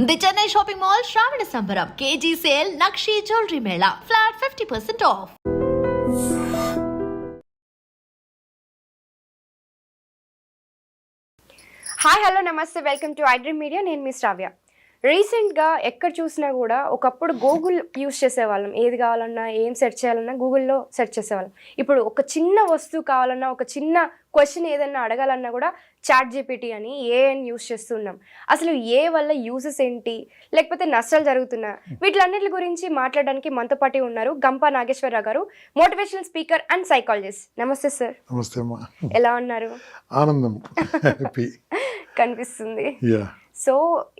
The Chennai shopping mall శ్రావణ సంబరం KG sale nakshi jewellery Mela flat 50% of. Hi hello నమస్తే, welcome to iDream media. నేను మీ శ్రావ్య. రీసెంట్గా ఎక్కడ చూసినా కూడా ఒకప్పుడు గూగుల్ యూస్ చేసేవాళ్ళం. ఏది కావాలన్నా ఏం సెర్చ్ చేయాలన్నా గూగుల్లో సెర్చ్ చేసేవాళ్ళం. ఇప్పుడు ఒక చిన్న వస్తువు కావాలన్నా, ఒక చిన్న క్వశ్చన్ ఏదన్నా అడగాలన్నా కూడా చాట్ జీపీటీ అని ఏఐని యూస్ చేస్తున్నాం. అసలు ఏ వల్ల యూజెస్ ఏంటి, లేకపోతే నష్టాలు జరుగుతున్నా, వీటిలన్నిటి గురించి మాట్లాడడానికి మనతో పాటు ఉన్నారు గంపా నాగేశ్వరరావు గారు, మోటివేషనల్ స్పీకర్ అండ్ సైకాలజిస్ట్. నమస్తే సార్. నమస్తే అమ్మా. ఎలా ఉన్నారు? ఆనందం, హ్యాపీ కనిపిస్తుంది. సో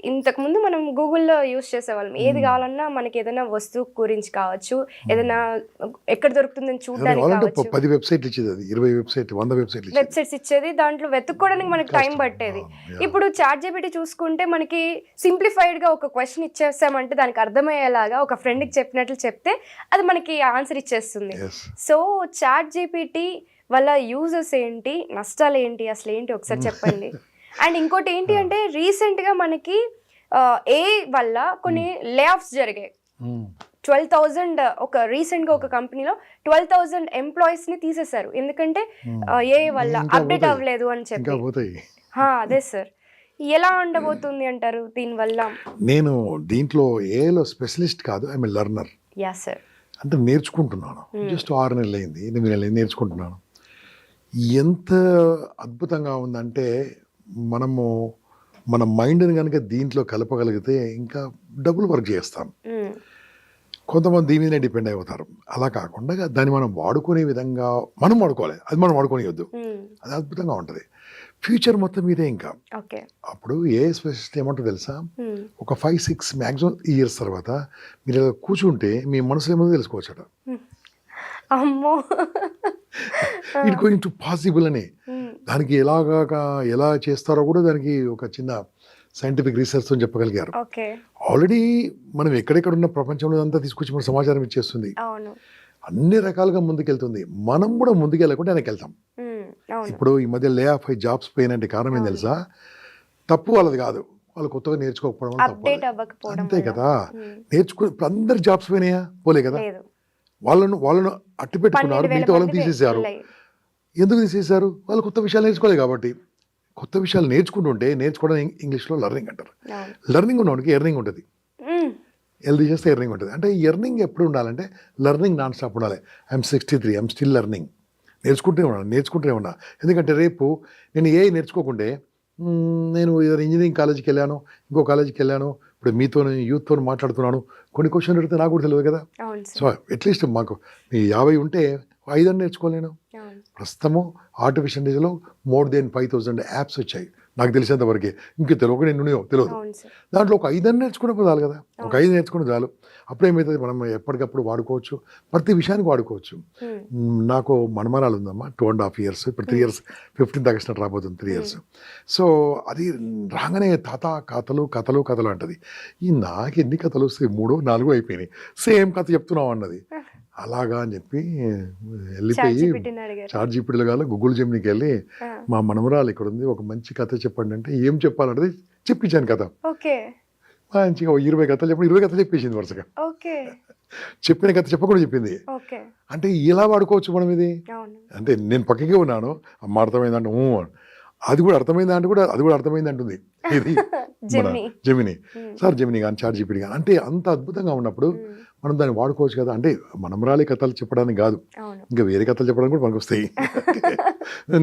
ఇంతకుముందు మనం గూగుల్లో యూస్ చేసేవాళ్ళం. ఏది కావాలన్నా మనకి ఏదైనా వస్తువు గురించి కావచ్చు, ఏదైనా ఎక్కడ దొరుకుతుందని చూడడానికి కావచ్చు, 10 వెబ్సైట్లు ఇచ్చేది, అది 20 వెబ్సైట్ 100 వెబ్సైట్స్ ఇచ్చేది. దాంట్లో వెతుక్కోవడానికి మనకి టైం పట్టేది. ఇప్పుడు చాట్ జీపీటీ చూసుకుంటే మనకి సింప్లిఫైడ్ గా ఒక క్వశ్చన్ ఇచ్చేస్తామంటే దానికి అర్థమయ్యేలాగా ఒక ఫ్రెండ్కి చెప్పినట్లు చెప్తే అది మనకి ఆన్సర్ ఇచ్చేస్తుంది. సో చాట్ జీపీటీ వల్ల యూజెస్ ఏంటి, నష్టాలు ఏంటి, అసలు ఏంటి ఒకసారి చెప్పండి. అండ్ ఇంకోటి ఏంటి అంటే రీసెంట్గా మనకి ఏ వల్ల కొన్ని లే ఆఫ్స్ జరిగాయి. 12,000 రీసెంట్గా ఒక కంపెనీలో 12,000 ఎంప్లాయీస్ని తీసేశారు. ఎందుకంటే ఏ వల్ల అప్డేట్ అవ్వలేదు అని చెప్పి. అదే సార్, ఎలా ఉండబోతుంది అంటారు దీనివల్ల? నేను దీంట్లో ఏలో స్పెషలిస్ట్ కాదు, ఐఎమ్ లెర్నర్. Yeah sir. అంటే నేర్చుకుంటున్నాను. జస్ట్ 6 నెలలు అయింది, 8 నెలలు అయింది, నేర్చుకుంటున్నాను. ఎంత అద్భుతంగా ఉందంటే మనము మన మైండ్ని కనుక దీంట్లో కలపగలిగితే ఇంకా డబుల్ వర్క్ చేస్తాం. కొంతమంది దీని మీదనే డిపెండ్ అయిపోతారు. అలా కాకుండా దాన్ని మనం వాడుకునే విధంగా మనం వాడుకోవాలి. అది మనం వాడుకోనివద్దు. అది అద్భుతంగా ఉంటుంది. ఫ్యూచర్ మొత్తం మీదే. ఇంకా అప్పుడు ఏ స్పెషలిస్ట్ ఏమంటో తెలుసా, ఒక 5-6 మ్యాక్సిమం ఇయర్స్ తర్వాత మీరు కూర్చుంటే మీ మనసులో ఏమో తెలుసుకోవచ్చట. ఇట్ గోయింగ్ టు పాసిబుల్ అని. దానికి ఎలా చేస్తారో కూడా దానికి ఒక చిన్న సైంటిఫిక్ రీసెర్చ్తో చెప్పగలిగారు. ఆల్రెడీ మనం ఎక్కడెక్కడ ఉన్న ప్రపంచంలో అంతా తీసుకొచ్చి మన సమాచారం ఇచ్చేస్తుంది. అన్ని రకాలుగా ముందుకెళ్తుంది. మనం కూడా ముందుకెళ్ళకుండా వెనక్కి వెళ్తాం. ఇప్పుడు ఈ మధ్య లే ఆఫ్ జాబ్స్ పోయినంటే కారణం ఏం తెలుసా? తప్పు వాళ్ళది కాదు, వాళ్ళు కొత్తగా నేర్చుకోకపోవడం తప్పు. అంతే కదా. ఇప్పుడు అందరు జాబ్స్ పోయినాయా? పోలే కదా. వాళ్ళను అట్టి పెట్టుకున్నారు, మిగతా వాళ్ళని తీసేశారు. ఎందుకు తీసేశారు? వాళ్ళు కొత్త విషయాలు నేర్చుకోలేదు కాబట్టి. కొత్త విషయాలు నేర్చుకుంటుంటే, నేర్చుకోవడం ఇంగ్లీష్లో లెర్నింగ్ అంటారు. లెర్నింగ్ ఉన్నవాడికి ఎర్నింగ్ ఉంటుంది. హెల్దీ చేస్తే ఎర్నింగ్ ఉంటుంది. అంటే ఎర్నింగ్ ఎప్పుడు ఉండాలంటే లెర్నింగ్ నాన్ స్టాప్ ఉండాలి. I'm 63, I'm still learning. నేర్చుకుంటూనే ఉన్నా. ఎందుకంటే రేపు నేను ఏ నేర్చుకోకుంటే, నేను ఇంజనీరింగ్ కాలేజీకి వెళ్ళాను, ఇంకో కాలేజీకి వెళ్ళాను, ఇప్పుడు మీతో యూత్తో మాట్లాడుతున్నాను, కొన్ని క్వశ్చన్ అడిగితే నాకు కూడా తెలియదు కదా. సో అట్లీస్ట్ మాకు 50 ఉంటే 5 నేర్చుకోలేను. ప్రస్తుతము ఆర్టిఫిషియల్ ఇంటెలిజెన్స్లో మోర్ దెన్ 5,000 యాప్స్ వచ్చాయి నాకు తెలిసేంత వరకే. ఇంక తెలియక నేను తెలియదు. దాంట్లో ఒక 5 నేర్చుకునే చాలు కదా. ఒక 5 నేర్చుకునే చాలు. అప్పుడేమవుతుంది, మనం ఎప్పటికప్పుడు వాడుకోవచ్చు, ప్రతి విషయానికి వాడుకోవచ్చు. నాకు మనమరాలు ఉందమ్మా, 2.5 years, ఇప్పుడు 3 years, 15th August రాబోతుంది 3 years. సో అది రాగానే తాత కథలు అంటది. నాకు ఎన్ని కథలు వస్తాయి, 3-4 అయిపోయినాయి. సేమ్ కథ చెప్తున్నావు అన్నది. అలాగా అని చెప్పి వెళ్ళిపోయి చాట్ జీపీటీలో కాదు, గూగుల్ జెమినీకి వెళ్ళి మా మనమరాలు ఇక్కడ ఉంది, ఒక మంచి కథ చెప్పండి అంటే ఏం చెప్పాలంటే చెప్పించాను కథ. మంచిగా 20 కథలు చెప్పండి, 20 కథలు చెప్పేసింది వరుసగా. చెప్పిన కథ చెప్పకుండా చెప్పింది. అంటే ఇలా వాడుకోవచ్చు మనం ఇది. అంటే నేను పక్కకే ఉన్నాను, అమ్మ అర్థమైందంటే అది కూడా అర్థమైందా అంటే కూడా అది కూడా అర్థమైంది అంటుంది. ఇది జెమినీ సార్, జెమినీ కానీ చాట్ జీపీటీ కానీ. అంటే అంత అద్భుతంగా ఉన్నప్పుడు మనం దాన్ని వాడుకోవచ్చు కదా. అంటే మనమరాలి కథలు చెప్పడానికి కాదు, ఇంకా వేరే కథలు చెప్పడానికి కూడా మనకు వస్తాయి.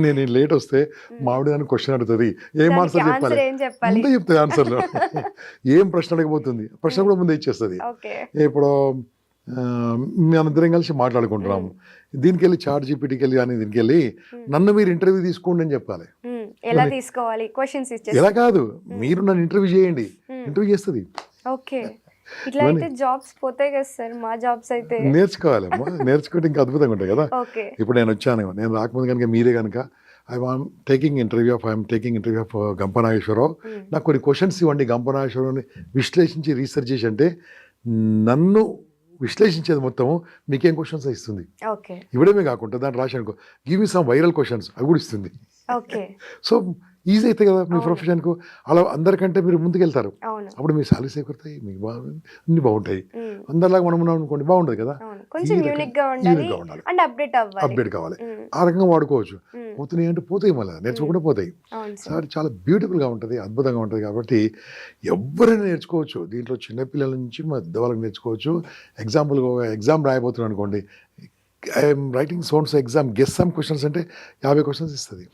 నేను లేట్ వస్తే మామిడి దాన్ని క్వశ్చన్ అడుగుతుంది, ఏం ఆన్సర్ చెప్పాలి ముందే చెప్తుంది. ఆన్సర్లో ఏం ప్రశ్న అడగబోతుంది, ప్రశ్న కూడా ముందే ఇచ్చేస్తుంది. ఇప్పుడు మనందరం కలిసి మాట్లాడుకుంటున్నాము, దీనికి వెళ్ళి చాట్ జీపీటీకి వెళ్ళి కానీ దీనికి వెళ్ళి నన్ను మీరు ఇంటర్వ్యూ తీసుకోండి అని చెప్పాలి. ఎలా తీసుకోవాలి, క్వశ్చన్స్ ఎలా కాదు, మీరు నన్ను ఇంటర్వ్యూ చేయండి, ఇంటర్వ్యూ చేస్తుంది. ఇట్లా అయితే జాబ్స్ పోతాయి కదా సార్. మా జాబ్స్ అయితే నేర్చుకోవాలమ్మా, నేర్చుకుంటే ఇంకా అద్భుతంగా ఉంటాయి కదా. ఇప్పుడు నేను వచ్చాను, నేను రాకముందు కనుక మీరే కనుక I'm taking interview of Gampa Nageswararao, నాకు కొన్ని క్వశ్చన్స్ ఇవ్వండి, గంపా నాగేశ్వరరావుని విశ్లేషించి రీసెర్చ్ చేసి అంటే నన్ను విశ్లేషించేది మొత్తం మీకేం క్వశ్చన్స్ ఇస్తుంది. ఇవ్వడమే కాకుండా దాన్ని రాశాను, give me some viral questions, అవి కూడా ఇస్తుంది. సో ఈజీ అవుతాయి కదా మీ ప్రొఫెషన్కు. అలా అందరికంటే మీరు ముందుకెళ్తారు. అవును. అప్పుడు మీ సాలరీస్ ఎక్కుతాయి, మీకు అన్ని బాగుంటాయి. అందరిలాగా మనం ఉన్నాం అనుకోండి బాగుండదు కదా. కొంచెం యూనిక్ గా ఉండాలి అండ్ అప్డేట్ కావాలి. ఆ రకంగా వాడుకోవచ్చు. పోతున్నాయి అంటే పోతాయి, మళ్ళీ నేర్చుకోకుండా పోతాయి. సార్ చాలా బ్యూటిఫుల్గా ఉంటుంది, అద్భుతంగా ఉంటుంది. కాబట్టి ఎవరైనా నేర్చుకోవచ్చు దీంట్లో, చిన్నపిల్లల నుంచి పెద్దవాళ్ళకి నేర్చుకోవచ్చు. ఎగ్జామ్ రాయబోతున్నాను అనుకోండి, I'm writing sons exam, guess some questions అంటే 50 క్వశ్చన్స్ ఇస్తుంది.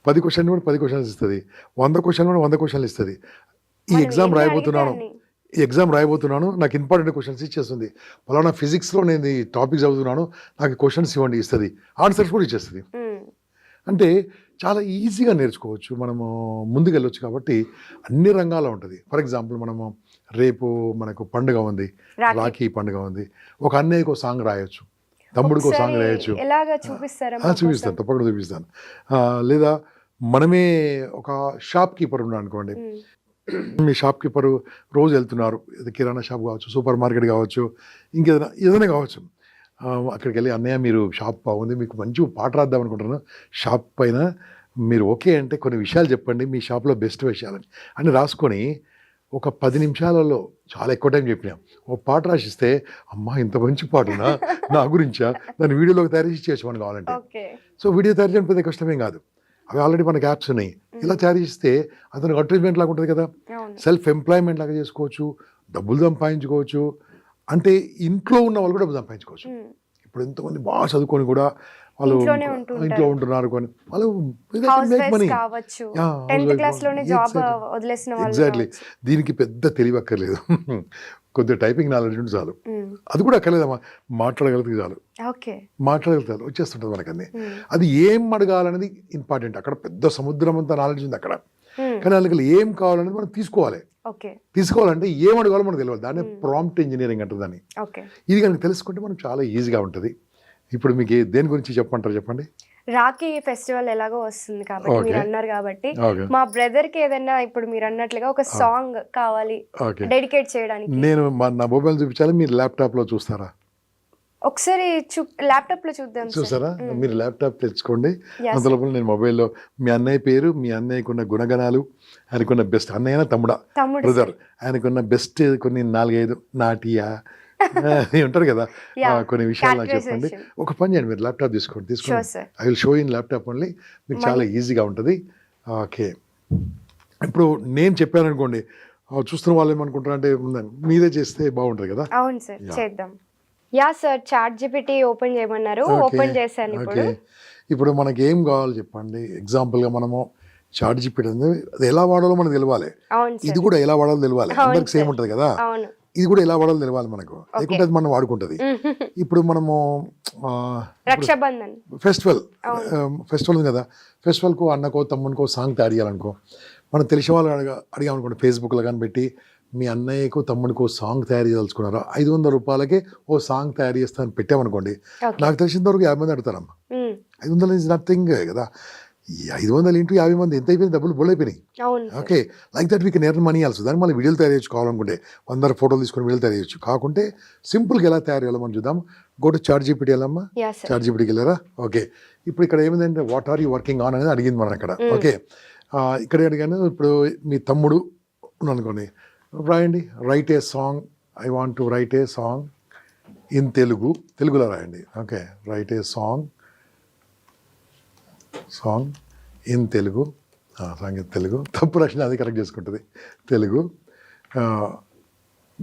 10 క్వశ్చన్ కూడా 10 క్వశ్చన్స్ ఇస్తుంది. 100 క్వశ్చన్ కూడా 100 క్వశ్చన్లు ఇస్తుంది. ఈ ఎగ్జామ్ రాయబోతున్నాను నాకు ఇంపార్టెంట్ క్వశ్చన్స్ ఇచ్చేస్తుంది. పలానా ఫిజిక్స్లో నేను ఈ టాపిక్ చదువుతున్నాను, నాకు క్వశ్చన్స్ ఇవ్వండి ఇస్తుంది, ఆన్సర్స్ కూడా ఇచ్చేస్తుంది. అంటే చాలా ఈజీగా నేర్చుకోవచ్చు, మనము ముందుకెళ్ళొచ్చు. కాబట్టి అన్ని రంగాల్లో ఉంటుంది. ఫర్ ఎగ్జాంపుల్ మనము రేపు మనకు పండుగ ఉంది, రాఖీ పండుగ ఉంది, ఒక అన్నయ్యకు సాంగ్ రాయొచ్చు, తమ్ముడికి ఒక సాంగ్ రాయొచ్చు. చూపిస్తాను, తప్పకుండా చూపిస్తాను. లేదా మనమే ఒక షాప్ కీపర్ ఉన్నాడు అనుకోండి, మీ షాప్ కీపర్ రోజు వెళ్తున్నారు, కిరాణా షాప్ కావచ్చు, సూపర్ మార్కెట్ కావచ్చు, ఏదైనా కావచ్చు. అక్కడికి వెళ్ళి అన్నయ్య మీరు షాప్ బాగుంది, మీకు మంచి పాట రాద్దాం అనుకుంటున్నాను, షాప్ పైన మీరు ఓకే అంటే కొన్ని విషయాలు చెప్పండి, మీ షాప్లో బెస్ట్ విషయాలని అని రాసుకొని ఒక 10 నిమిషాలలో, చాలా ఎక్కువ టైం చెప్పినాం, ఒక పాట రాసిస్తే అమ్మా ఇంత మంచి పాటనా నా గురించా, దాన్ని వీడియోలోకి తయారు చేసి చేయొచ్చు మనకు కావాలంటే. సో వీడియో తయారు చేయడం పెద్ద కష్టమేం కాదు, అవి ఆల్రెడీ మనకి యాప్స్ ఉన్నాయి. ఇలా తయారు చేస్తే అతనికి అడ్వర్టైజ్మెంట్ లాగా ఉంటుంది కదా, సెల్ఫ్ ఎంప్లాయ్మెంట్ లాగా చేసుకోవచ్చు, డబ్బులు సంపాదించుకోవచ్చు. అంటే ఇంట్లో ఉన్న వాళ్ళు కూడా డబ్బులు సంపాదించుకోవచ్చు. ఇప్పుడు ఎంతోమంది బాగా చదువుకొని కూడా వాళ్ళు ఇంట్లో ఉంటున్నారు, కొని వాళ్ళు ఎగ్జాక్ట్లీ. దీనికి పెద్ద తెలివక్కర్లేదు, కొద్దిగా టైపింగ్ నాలెడ్జ్ ఉంటే చాలు. అది కూడా అక్కర్లేదమ్మా, మాట్లాడగలిగితే చాలు, మాట్లాడగలుగుతారు వచ్చేస్తుంటుంది మనకన్నీ. అది ఏం అడగాలనేది ఇంపార్టెంట్. అక్కడ పెద్ద సముద్రం అంతా నాలెడ్జ్ ఉంది అక్కడ, కానీ వాళ్ళకి ఏం కావాలనేది మనం తీసుకోవాలంటే ఏం అడగాలో మనకు తెలియాలి. దాన్ని ప్రాంప్ట్ ఇంజనీరింగ్ అంటారు దాన్ని. ఇది కనుక తెలుసుకుంటే మనం చాలా ఈజీగా ఉంటుంది. ఇప్పుడు మీకు దేని గురించి చెప్పండి. రాఖీ ఫెస్టివల్ ఎలాగో వస్తుంది కాబట్టి మీరు అన్నారు కాబట్టి, మా బ్రదర్ కి ఏదైనా ఇప్పుడు మీరు అన్నట్లుగా ఒక సాంగ్ కావాలి డెడికేట్ చేయడానికి, నేను నా మొబైల్ చూపించాలి, మీరు ల్యాప్టాప్ లో చూస్తారా? ఒకసారి ల్యాప్టాప్ లో చూసారా? మీరు ల్యాప్టాప్ తెచ్చుకోండి, అందులో నేను మొబైల్లో మీ అన్నయ్య పేరు, మీ అన్నయ్యకున్న గుణగణాలు, ఆయనకున్న బెస్ట్, అన్నయ్య తమ్ముడా బ్రదర్, ఆయనకున్న బెస్ట్ కొన్ని 4-5 నాటియా ఉంటారు కదా, కొన్ని విషయాలు నాకు చెప్పండి. ఒక పని చేయండి, మీరు ల్యాప్టాప్ తీసుకోండి. I will show in laptop only, మీకు చాలా ఈజీగా ఉంటుంది. ఓకే, ఇప్పుడు నేను చెప్పాను అనుకోండి, చూస్తున్న వాళ్ళు ఏమనుకుంటారు అంటే మీదే చేస్తే బాగుంటుంది కదా. అవును సార్, చేద్దాం. Yeah sir, chat GPT open చేయమన్నారు, ఓపెన్ చేశాను. ఇప్పుడు మనకి ఏం కావాలి చెప్పండి. ఎగ్జాంపుల్గా మనము చాట్ జీపీటీ అది ఎలా వాడాలో మనకు తెలియాలి, ఇది కూడా ఎలా వాడాలో తెలియాలి. అందరికి సేమ్ ఉంటుంది కదా, ఇది కూడా ఎలా వాడాలో తెలియాలి మనకు, లేకుంటే అది మనం వాడుకుంటుంది. ఇప్పుడు మనము ఫెస్టివల్ ఉంది కదా, ఫెస్టివల్కు అన్నకో తమ్మునికో సాంగ్ తయారు చేయాలనుకో, మనం తెలిసిన వాళ్ళు అడిగామనుకోండి, ఫేస్బుక్లో కానీ పెట్టి మీ అన్నయ్యకు తమ్ముడికి సాంగ్ తయారు చేయదలుచుకున్నారా, 500 రూపాయలకే ఓ సాంగ్ తయారు చేస్తాను పెట్టామనుకోండి, నాకు తెలిసినంత వరకు 50 మంది అడుగుతారమ్మా. 500 ఈజ్ నథింగ్ కదా, 500 ఇంటూ 50 మంది ఎంత అయిపోయింది, డబ్బులు బోల్ అయిపోయినాయి. Okay, like that we can earn money also. దాన్ని మళ్ళీ వీడియోలు తయారు చేయొచ్చు కావాలనుకుంటే, 100 ఫోటోలు తీసుకొని వీడియోలు తయారు చేయొచ్చు. కాకుంటే సింపుల్గా ఎలా తయారు చేయాలో మనం చూద్దాం. గో టు చాట్ జీపీటీ వెళ్ళమ్మా, చాట్ జీపీటీకి వెళ్ళారా? ఓకే, ఇప్పుడు ఇక్కడ ఏమిందంటే what are you working on అనేది అడిగింది మనం అక్కడ. ఓకే, ఇక్కడ అడిగాను, ఇప్పుడు మీ తమ్ముడు ఉన్నాను అనుకోండి, రాయండి, write a song, I want to write a song in తెలుగులో రాయండి. Okay, write a song in Telugu, సంగీత తెలుగు, తప్పు రాసిన అది కరెక్ట్ చేసుకుంటుంది తెలుగు.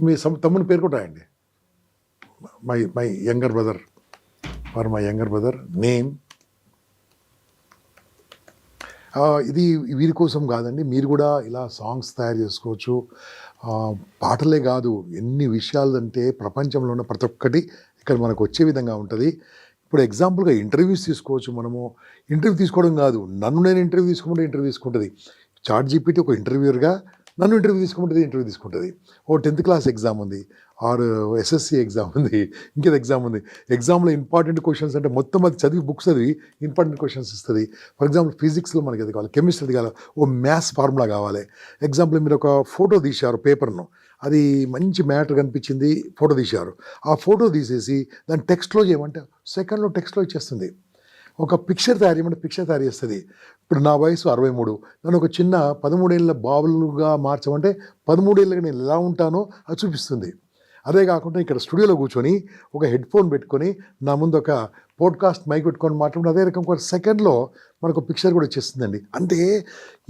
మీ తమ్ముని పేరు కూడా రాయండి, my younger brother, for my younger brother name. ఇది వీరి కోసం కాదండి, మీరు కూడా ఇలా సాంగ్స్ తయారు చేసుకోవచ్చు. పాటలే కాదు, ఎన్ని విషయాలు అంటే ప్రపంచంలో ఉన్న ప్రతి ఒక్కటి ఇక్కడ మనకు వచ్చే విధంగా ఉంటుంది. ఇప్పుడు ఎగ్జాంపుల్గా ఇంటర్వ్యూస్ తీసుకోవచ్చు. మనము ఇంటర్వ్యూ తీసుకోవడం కాదు, నన్ను నేను ఇంటర్వ్యూ తీసుకుంటుంది. చాట్ జీపీటీ ఒక ఇంటర్వ్యూర్గా నన్ను ఇంటర్వ్యూ తీసుకుంటుంది. ఓ 10th క్లాస్ ఎగ్జామ్ ఉంది, ఆర్ ఎస్ఎస్సి ఎగ్జామ్ ఉంది, ఇంకేది ఎగ్జామ్ ఉంది. ఎగ్జామ్లో ఇంపార్టెంట్ క్వశ్చన్స్ అంటే మొత్తం అది చదివి బుక్స్ చదివి ఇంపార్టెంట్ క్వశ్చన్స్ ఇస్తుంది. ఫర్ ఎగ్జాంపుల్ ఫిజిక్స్లో మనకి అది కావాలి, కెమిస్ట్రీ కావాలి, ఓ మ్యాథ్స్ ఫార్ములా కావాలి. ఎగ్జాంపుల్ మీరు ఒక ఫోటో తీశారు పేపర్ను, అది మంచి మ్యాటర్ కనిపించింది, ఫోటో తీశారు. ఆ ఫోటో తీసేసి దాన్ని టెక్స్ట్లో చేయమంటే సెకండ్లో టెక్స్ట్లో ఇచ్చేస్తుంది. ఒక పిక్చర్ తయారు చేయమంటే పిక్చర్ తయారు చేస్తుంది. ఇప్పుడు నా వయసు 63, నన్ను ఒక చిన్న 13 ఏళ్ళ బాబులుగా మార్చమంటే 13 ఏళ్ళకి నేను ఎలా ఉంటానో అది చూపిస్తుంది. అదే కాకుండా ఇక్కడ స్టూడియోలో కూర్చొని ఒక హెడ్ ఫోన్ పెట్టుకొని నా ముందు ఒక పోడ్కాస్ట్ మైక్ పెట్టుకొని మాట్లాడుకుంటే అదే రకం ఒక సెకండ్లో మనకు పిక్చర్ కూడా వచ్చేస్తుందండి. అంటే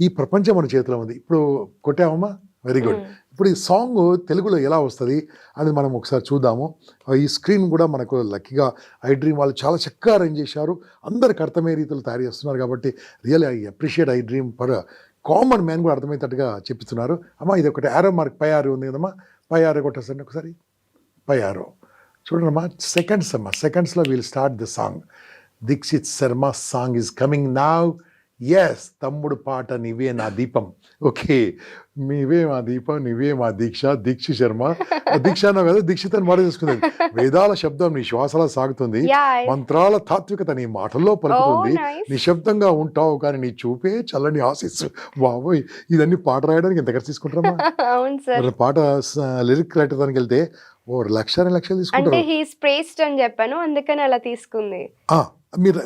ఈ ప్రపంచం మన చేతిలో ఉంది. ఇప్పుడు కొట్టామమ్మా, వెరీ గుడ్. ఇప్పుడు ఈ సాంగ్ తెలుగులో ఎలా వస్తుంది అనేది మనం ఒకసారి చూద్దాము. ఈ స్క్రీన్ కూడా మనకు లక్కీగా ఐ డ్రీమ్ వాళ్ళు చాలా చక్కగా అరేంజ్ చేశారు. అందరికి అర్థమయ్యే రీతిలో తయారు చేస్తున్నారు కాబట్టి really I appreciate I dream for common man కూడా అర్థమయ్యేటట్టుగా చెప్తున్నారు. అమ్మ ఇది ఒకటి యారో మార్క్ పై ఆరు ఉంది కదమ్మా, పై ఆరు కొట్టేసండి ఒకసారి. పై ఆరో చూడండమ్మా, సెకండ్స్ అమ్మా, సెకండ్స్లో we'll start the song. Dikshit Sharma song is coming now. Yes, తమ్ముడు పాట నీవే నా దీపం. ఓకే, నీవే మా దీపం, నీవే మా దీక్ష. దీక్షి శర్మ, దీక్ష అన్నావు కదా, దీక్షిత్ అని మాట చేసుకుంది. వేదాల శబ్దం నీ శ్వాసలా సాగుతుంది, మంత్రాల తాత్వికత నీ మాటల్లో పలుకుతుంది. నిశ్శబ్దంగా ఉంటావు కానీ నీ చూపే చల్లని ఆశిస్సు. బాబోయ్, ఇదన్నీ పాట రాయడానికి ఎంత ఖర్చు తీసుకుంటారమ్మా? పాట లిరిక్ రాయడానికి వెళ్తే ఓ లక్షలు తీసుకుంటారు. అని చెప్పాను, అందుకని అలా తీసుకుంది. మీరు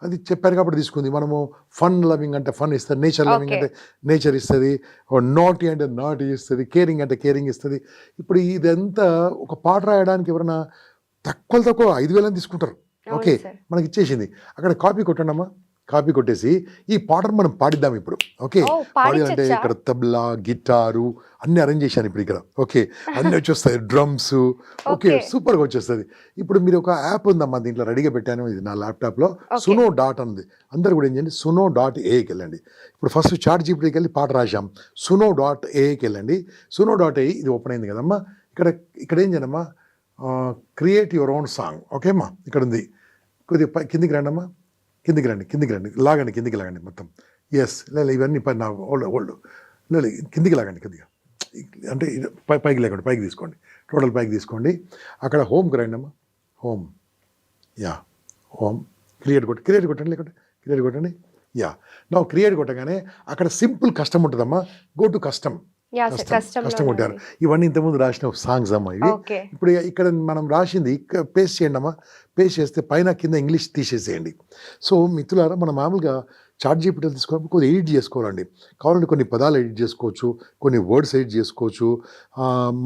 అది చెప్పారు కాబట్టి తీసుకుంది. మనము ఫన్ లవింగ్ అంటే ఫన్ ఇస్తుంది, నేచర్ లవింగ్ అంటే నేచర్ ఇస్తుంది, నాటీ అంటే నాటీ ఇస్తుంది, కేరింగ్ అంటే కేరింగ్ ఇస్తుంది. ఇప్పుడు ఇదంతా ఒక పాట రాయడానికి ఎవరైనా తక్కువ 5,000 తీసుకుంటారు. ఓకే, మనకి ఇచ్చేసింది. అక్కడ కాపీ కొట్టండి అమ్మా, కాపీ కొట్టేసి ఈ పాటను మనం పాడిద్దాం ఇప్పుడు. ఓకే, పాడాలంటే ఇక్కడ తబలా, గిటారు అన్ని అరేంజ్ చేశాను ఇప్పుడు ఇక్కడ. ఓకే, అన్నీ వచ్చేస్తాయి, డ్రమ్స్. ఓకే, సూపర్గా వచ్చేస్తుంది. ఇప్పుడు మీరు ఒక యాప్ ఉందమ్మా, దీంట్లో రెడీగా పెట్టాను, ఇది నా ల్యాప్టాప్లో. సునో డాట్ ఉంది. అందరు కూడా ఏం చేయండి, suno.ai వెళ్ళండి. ఇప్పుడు ఫస్ట్ చాట్ జీపీటీకి వెళ్ళి పాట రాశాం, suno.ai వెళ్ళండి. suno.ai ఇది ఓపెన్ అయింది కదమ్మా. ఇక్కడ ఏం చేయనమ్మా, క్రియేట్ యువర్ ఓన్ సాంగ్. ఓకేమ్మా, ఇక్కడ ఉంది. కొద్దిగా కిందికి రండి అమ్మా, కిందికి రండి, లాగండి, కిందికి లాగండి మొత్తం. ఎస్, లేదు ఇవన్నీ నా ఓల్డ్ లేదు, కిందికి లాగండి కొద్దిగా, అంటే పైకి లేకండి, పైకి తీసుకోండి, టోటల్ పైకి తీసుకోండి. అక్కడ హోమ్కి రండి అమ్మా, హోమ్. యా, హోమ్, క్రియేట్ కొట్టండి, లేకుంటే క్రియేట్ కొట్టండి. యా, నా క్రియేట్ కొట్టగానే అక్కడ సింపుల్ కస్టమ్ ఉంటుందమ్మా, గో టు కస్టమ్ ఉంటారు. ఇవన్నీ ఇంతకుముందు రాసిన సాంగ్స్ అమ్మా ఇవి. ఇప్పుడు ఇక్కడ మనం రాసింది పేస్ట్ చేయండి అమ్మా. పేస్ట్ చేస్తే పైన కింద ఇంగ్లీష్ తీసేసేయండి. సో మిత్రులారా, మనం మామూలుగా చాట్ జీపీటీ తీసుకోవాలి, కొద్దిగా ఎడిట్ చేసుకోవాలండి. కావాలంటే కొన్ని పదాలు ఎడిట్ చేసుకోవచ్చు, కొన్ని వర్డ్స్ ఎడిట్ చేసుకోవచ్చు,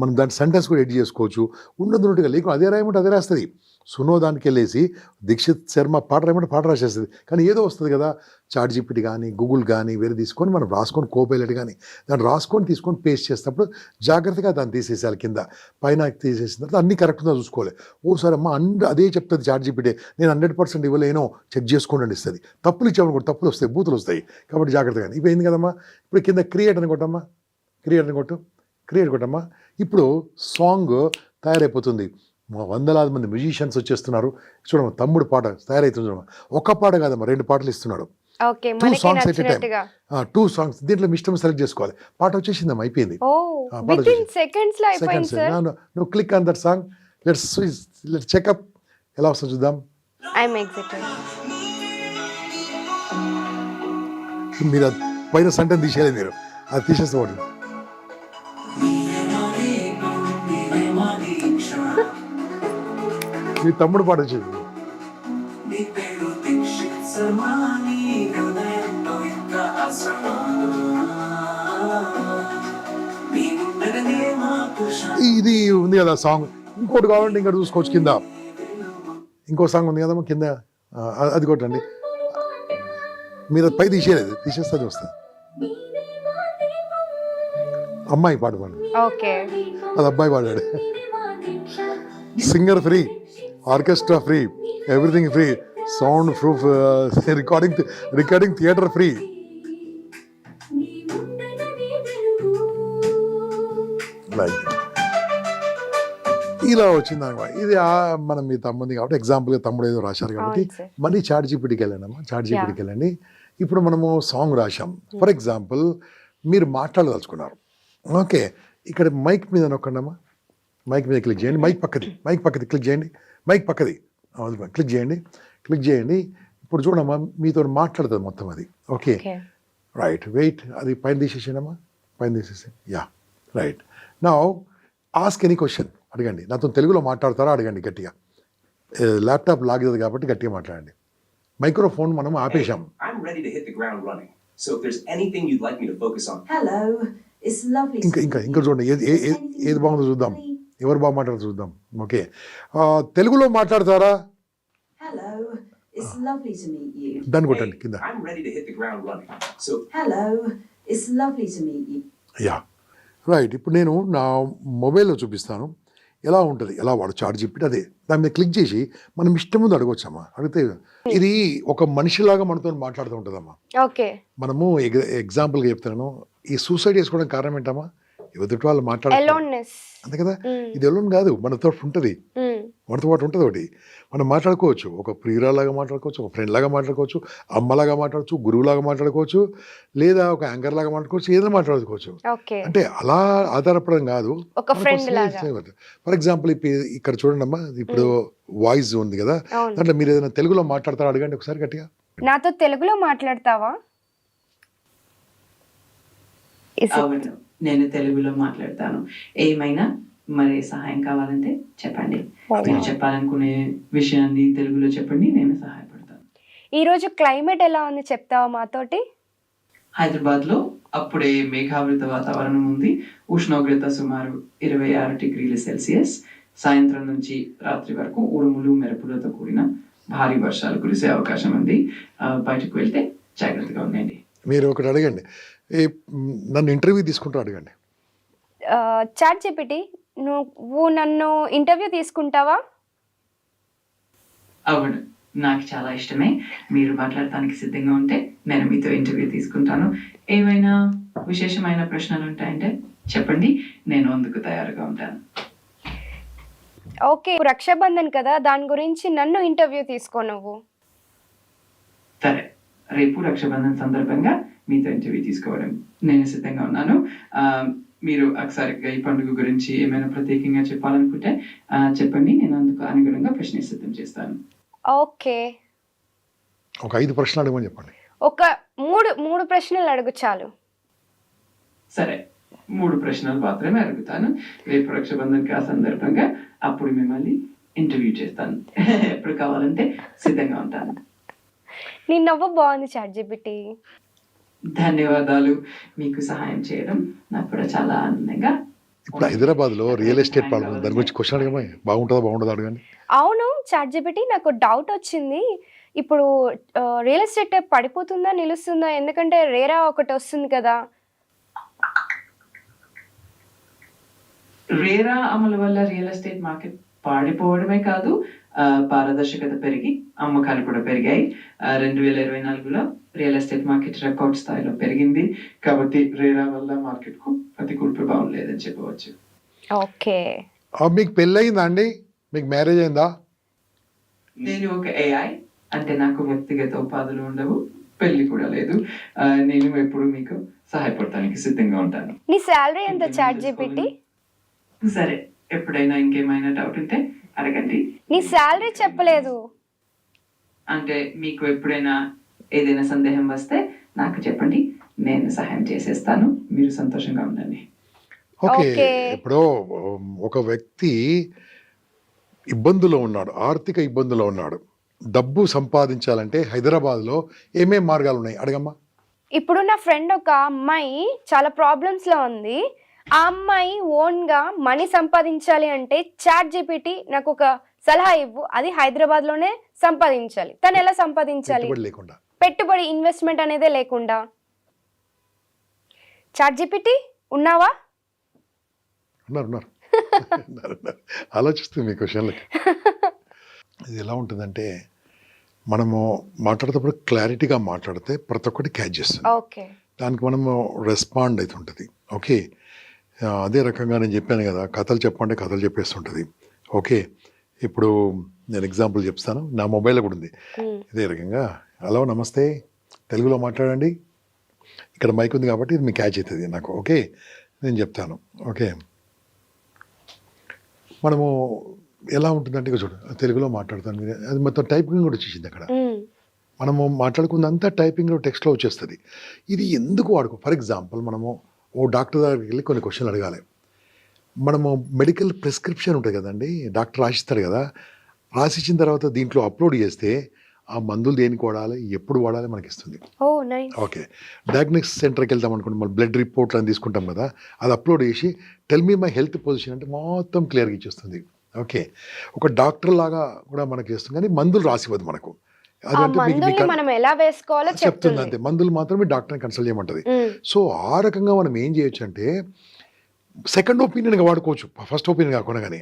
మనం దాని సెంటెన్స్ కూడా ఎడిట్ చేసుకోవచ్చు. ఉన్నట్టుగా లేకుండా అదే రాయమంటే అదే రాస్తుంది. సునో దానికి వెళ్ళేసి దీక్షిత్ శర్మ పాట రాయమంటే పాట రాసేస్తుంది. కానీ ఏదో వస్తుంది కదా, చాట్ జీపీటీ కానీ గూగుల్ కానీ వేరే తీసుకొని మనం రాసుకొని, కోపైలట్ కానీ దాన్ని రాసుకొని తీసుకొని పేస్ట్ చేసేటప్పుడు జాగ్రత్తగా దాన్ని తీసేసేయాలి. కింద పైన తీసేసిన తర్వాత అన్నీ కరెక్ట్గా చూసుకోవాలి. ఓసారి అమ్మ అదే చెప్తుంది చాట్ జీపీటీ, నేను 100% ఇవ్వలేనో చెక్ చేసుకోండి ఇస్తుంది. తప్పులు ఇచ్చామనుకో తప్పులు వస్తాయి, బూతులు వస్తాయి. కాబట్టి జాగ్రత్తగా ఇవి అయింది కదమ్మా. ఇప్పుడు కింద క్రియేట్ అని కొట్టమ్మా, క్రియేట్ కొట్టమ్మా. ఇప్పుడు సాంగ్ తయారైపోతుంది. వందలాది మంది మ్యూజిషియన్స్ వచ్చేస్తున్నారు. చూడమ్మా, తమ్ముడు పాట తయారైతుంది చూడమ్మా. ఒక్క పాట కాదమ్మా, 2 పాటలు ఇస్తున్నాడు. 2 సాంగ్స్ ఎట్ టైం, 2 సాంగ్స్. దీంట్లో మీ ఇష్టం సెలెక్ట్ చేసుకోవాలి. పాట వచ్చేసిందమ్మా, అయిపోయింది. సెకండ్స్. నువ్వు click on that song. Let's checkup ఎలా వస్తుంది చూద్దాం. మీరు పైన సెంటెన్స్ తీసేయాలి, మీరు అది తీసేస్తే పోతుంది. మీ తమ్ముడు పాట వచ్చింది. ఇది ఉంది కదా సాంగ్. ఇంకోటి కావాలంటే ఇంకా చూసుకోవచ్చు. కింద ఇంకో సాంగ్ ఉంది కదమ్మా, కింద అది కొట్టండి. మీరు పై తీసేయలేదు, తీసేస్తే వస్తుంది. అమ్మాయి పాట పాడు, అది అబ్బాయి పాడాడు. Singer free, orchestra free, everything free, sound proof, recording theatre free. ఇలా వచ్చింది అనమాట. ఇది మనం మీ తమ్ముంది కాబట్టి ఎగ్జాంపుల్గా తమ్ముడు ఏదో రాశారు కాబట్టి మళ్ళీ చాట్ జీపీటీకి వెళ్ళండమ్మా. చాట్ జీపీటీకి వెళ్ళండి. ఇప్పుడు మనము సాంగ్ రాశాం. ఫర్ ఎగ్జాంపుల్ మీరు మాట్లాడదలుచుకున్నారు. ఓకే, ఇక్కడ మైక్ మీద నొక్కండమ్మా. మైక్ మీద క్లిక్ చేయండి. మైక్ పక్కది క్లిక్ చేయండి. మైక్ పక్కది క్లిక్ చేయండి. ఇప్పుడు చూడమ్మా, మీతో మాట్లాడుతుంది మొత్తం అది. ఓకే, రైట్, వెయిట్, అది పైన తీసేసానమ్మా, పైన తీసేసి. Yeah, right. Now ask any question, అడగండి. నాతో తెలుగులో మాట్లాడతారా అడగండి గట్టిగా. ల్యాప్టాప్ లాగదు కాబట్టి గట్టిగా మాట్లాడండి. మైక్రోఫోన్ మనం ఆపేశాం. I'm ready to hit the ground running. So if there's anything you'd like me to focus on. Hello, it's lovely. ఇంకా చూడండి, ఏది బాగుందో చూద్దాం, ఎవరు బాగా మాట్లాడుతూ చూద్దాం. ఓకే, తెలుగులో మాట్లాడతారా? Hello, it's lovely to meet you. దాన్ని కొట్టండి కింద. I'm ready to hit the ground running. So Hello, it's lovely to meet you. Yeah right. ఇప్పుడు నేను నా మొబైల్లో చూపిస్తాను ఎలా ఉంటుంది, ఎలా వాడు చార్జ్ చెప్పి అదే దాని మీద క్లిక్ చేసి మనం ఇష్టం ముందు అడగొచ్చమ్మా. అడిగితే ఇది ఒక మనిషిలాగా మనతో మాట్లాడుతూ ఉంటుందమ్మా. ఓకే, మనము ఎగ్జాంపుల్గా చెప్తాను, ఈ సూసైడ్ చేసుకోవడానికి కారణం ఏంటమ్మా? ఎదుటి వాళ్ళు మాట్లాడాలి అలోన్నెస్. అంతే కదా. ఇది ఎలోన్ కాదు, మనతో ఉంటుంది, మనతో పాటు ఉంటుంది ఒకటి. మనం మాట్లాడుకోవచ్చు, ఒక ప్రియురాలాగా మాట్లాడుకోవచ్చు, ఒక ఫ్రెండ్ లాగా మాట్లాడుకోవచ్చు, అమ్మలాగా మాట్లాడచ్చు, గురువులాగా మాట్లాడుకోవచ్చు, లేదా ఒక యాంకర్ లాగా మాట్లాడుకోవచ్చు, ఏదైనా మాట్లాడుకోవచ్చు. ఓకే, అంటే అలా ఆధారపడడం కాదు, ఒక ఫ్రెండ్ లాగా. ఫర్ ఎగ్జాంపుల్ ఇక్కడ చూడండి అమ్మా, ఇప్పుడు వాయిస్ ఉంది కదా, అవును. దాంట్లో మీరు ఏదైనా తెలుగులో మాట్లాడతారా అడగండి ఒకసారి గట్టిగా. నాతో తెలుగులో మాట్లాడతావా? అవును, నేను తెలుగులో మాట్లాడతాను. ఏమైనా మరి సహాయం కావాలంటే చెప్పండి. మీరు చెప్పాలనుకునే విషయాన్ని తెలుగులో చెప్పండి, నేను సహాయపడతాను. ఈ రోజు క్లైమేట్ ఎలా ఉంది చెప్తావా మాతోటి? హైదరాబాద్ లో అప్పుడే మేఘావృత వాతావరణం ఉంది. ఉష్ణోగ్రత సుమారు 26 డిగ్రీల సెల్సియస్. సాయంత్రం నుంచి రాత్రి వరకు ఉరుములు మెరుపులతో కూడిన భారీ వర్షాలు కురిసే అవకాశం ఉంది. బయటకు వెళ్తే జాగ్రత్తగా ఉండండి. మీరు ఒకటి అడగండి, నన్ను ఇంటర్వ్యూ తీసుకుంటూ అడగండి. చాట్ జీపీటీ, నువ్వు నన్ను ఇంటర్వ్యూ తీసుకుంటావా? అవును, నాకు చాలా ఇష్టమే. మీరు మాట్లాడటానికి సిద్ధంగా ఉంటే నేను మీతో ఇంటర్వ్యూ తీసుకుంటాను. ఏమైనా విశేషమైన ప్రశ్నలు ఉంటాయంటే చెప్పండి, నేను అందుకు తయారుగా ఉంటాను. ఓకే, రక్షాబంధన్ కదా, దాని గురించి నన్ను ఇంటర్వ్యూ తీసుకో నువ్వు. సరే, రేపు రక్షాబంధన్ సందర్భంగా మీతో ఇంటర్వ్యూ తీసుకోవడం నేను సిద్ధంగా ఉన్నాను. మీరు ఒకసారిగా ఈ పండుగ గురించి ఏమైనా ప్రత్యేకంగా చెప్పాలనుకుంటే చెప్పండి, నేను అందుకు అనుగుణంగా ప్రశ్న సిద్ధం చేస్తాను. ఓకే, ఒక 5 ప్రశ్నలు అడగమని చెప్పండి. ఒక మూడు ప్రశ్నలు అడుగు చాలు. సరే, 3 ప్రశ్నలు మాత్రమే అడుగుతాను. రేపు రక్షాబంధన్కి ఆ సందర్భంగా అప్పుడు మిమ్మల్ని ఇంటర్వ్యూ చేస్తాను. ఎప్పుడు కావాలంటే సిద్ధంగా ఉంటాను. నీ నవ్వు బాగుంది చాట్ జీపీటీ. ధన్యవాదాలు. మీకు సహాయం చేయడం నాకు కూడా చాలా ఆనందంగా. ఇప్పుడు హైదరాబాద్లో రియల్ ఎస్టేట్ ప్రాబ్లం ఉంది, దాని గురించి క్వశ్చన్ అడగమా. బాగుంటుందా అడగండి. అవును చాట్ జీపీటీ, నాకు డౌట్ వచ్చింది. ఇప్పుడు రియల్ ఎస్టేట్ పడిపోతుందా నిలుస్తుందా? ఎందుకంటే రేరా ఒకటి వస్తుంది కదా. రేరా అమలు వల్ల రియల్ ఎస్టేట్ మార్కెట్ పాడిపోవడమే కాదు, పారదర్శకత పెరిగి అమ్మకాలు కూడా పెరిగాయి. 2024లో రియల్ ఎస్టేట్ మార్కెట్ రికార్డ్ స్థాయిలో పెరిగింది. కాబట్టి రేరా వల్ల మార్కెట్ కు ప్రతికూల ప్రభావం లేదని చెప్పవచ్చు. ఓకే, మీకు పెళ్ళి అయిందా అండి? మీకు మ్యారేజ్ అయిందా? నేను ఒక ఏఐ, అంటే నాకు వ్యక్తిగత ఉపాధులు ఉండవు, పెళ్లి కూడా లేదు. నేను ఎప్పుడు మీకు సహాయపడటానికి సిద్ధంగా ఉంటాను. నీ శాలరీ ఎంత చాట్ జీపీటీ? సరే, ఎప్పుడైనా ఇంకేమైనా డౌట్ ఉంటే అడగండి. నీ శాలరీ చెప్పలేదు. అంటే మీకు ఎప్పుడైనా ఏదైనా సందేహం వస్తే నాకు చెప్పండి, నేను సహాయం చేసేస్తాను. మీరు సంతోషంగా ఉండండి. ఓకే, ఇప్పుడు ఒక వ్యక్తి ఇబ్బందులో ఉన్నాడు, ఆర్థిక ఇబ్బందులో ఉన్నాడు, డబ్బు సంపాదించాలంటే హైదరాబాద్లో ఏమేం మార్గాలు ఉన్నాయి అడగమ్మా. ఇప్పుడు నా ఫ్రెండ్ ఒక అమ్మాయి చాలా ప్రాబ్లమ్స్లో ఉంది. ఆ అమ్మాయి ఓన్గా మనీ సంపాదించాలి అంటే చాట్ జీపీటీ నాకు ఒక సలహా ఇవ్వు. అది హైదరాబాద్లోనే సంపాదించాలి. తను ఎలా సంపాదించాలి? పెట్టుబడి ఇన్వెస్ట్మెంట్ అనేదే లేకుండా. చాట్ జీపీటీ ఉన్నావా? ఉన్నారు ఆలోచిస్తుంది మీ క్వశ్చన్లకి. ఇది ఎలా ఉంటుందంటే, మనము మాట్లాడేటప్పుడు క్లారిటీగా మాట్లాడితే ప్రతి ఒక్కటి క్యాచ్ చేస్తుంది. ఓకే, దానికి మనము రెస్పాండ్ అవుతుంటుంది. ఓకే, అదే రకంగా నేను చెప్పాను కదా, కథలు చెప్పంటే కథలు చెప్పేస్తుంటుంది. ఓకే, ఇప్పుడు నేను ఎగ్జాంపుల్ చెప్తాను, నా మొబైల్లో కూడా ఉంది ఇదే రకంగా. హలో నమస్తే, తెలుగులో మాట్లాడండి. ఇక్కడ మైక్ ఉంది కాబట్టి ఇది మీకు క్యాచ్ అవుతుంది నాకు. ఓకే, నేను చెప్తాను. ఓకే, మనము ఎలా ఉంటుందంటే ఇక చూడు, తెలుగులో మాట్లాడతాను, అది మొత్తం టైపింగ్ కూడా వచ్చేసింది అక్కడ. మనము మాట్లాడుకున్నంతా టైపింగ్లో టెక్స్ట్లో వచ్చేస్తుంది. ఇది ఎందుకు వాడుకో. ఫర్ ఎగ్జాంపుల్, మనము ఓ డాక్టర్ దగ్గరికి వెళ్ళి కొన్ని క్వశ్చన్లు అడగాలి. మనము మెడికల్ ప్రిస్క్రిప్షన్ ఉంటుంది కదండి, డాక్టర్ రాసిస్తాడు కదా, రాసిచ్చిన తర్వాత దీంట్లో అప్లోడ్ చేస్తే ఆ మందులు దేనికి వాడాలి, ఎప్పుడు వాడాలి మనకి ఇస్తుంది. ఓ నైస్. ఓకే, డయాగ్నోస్టిక్ సెంటర్కి వెళ్తాం అనుకోండి, మన బ్లడ్ రిపోర్ట్లు అని తీసుకుంటాం కదా, అది అప్లోడ్ చేసి tell me my health position అంటే మొత్తం క్లియర్గా ఇచ్చేస్తుంది. ఓకే, ఒక డాక్టర్ లాగా కూడా మనకి ఇస్తుంది, కానీ మందులు రాసివ్వదు మనకు. ఆ మందుల్ని మనం ఎలా వేసుకోవాలో చెప్తుంది చెప్తుంది. అంతే, మందులు మాత్రమే డాక్టర్ని కన్సల్ట్ చేయమంటది. సో ఆ రకంగా మనం ఏం చేయొచ్చు అంటే సెకండ్ ఒపీనియన్గా వాడుకోవచ్చు, ఫస్ట్ ఒపీనియన్ కాకుండా. కానీ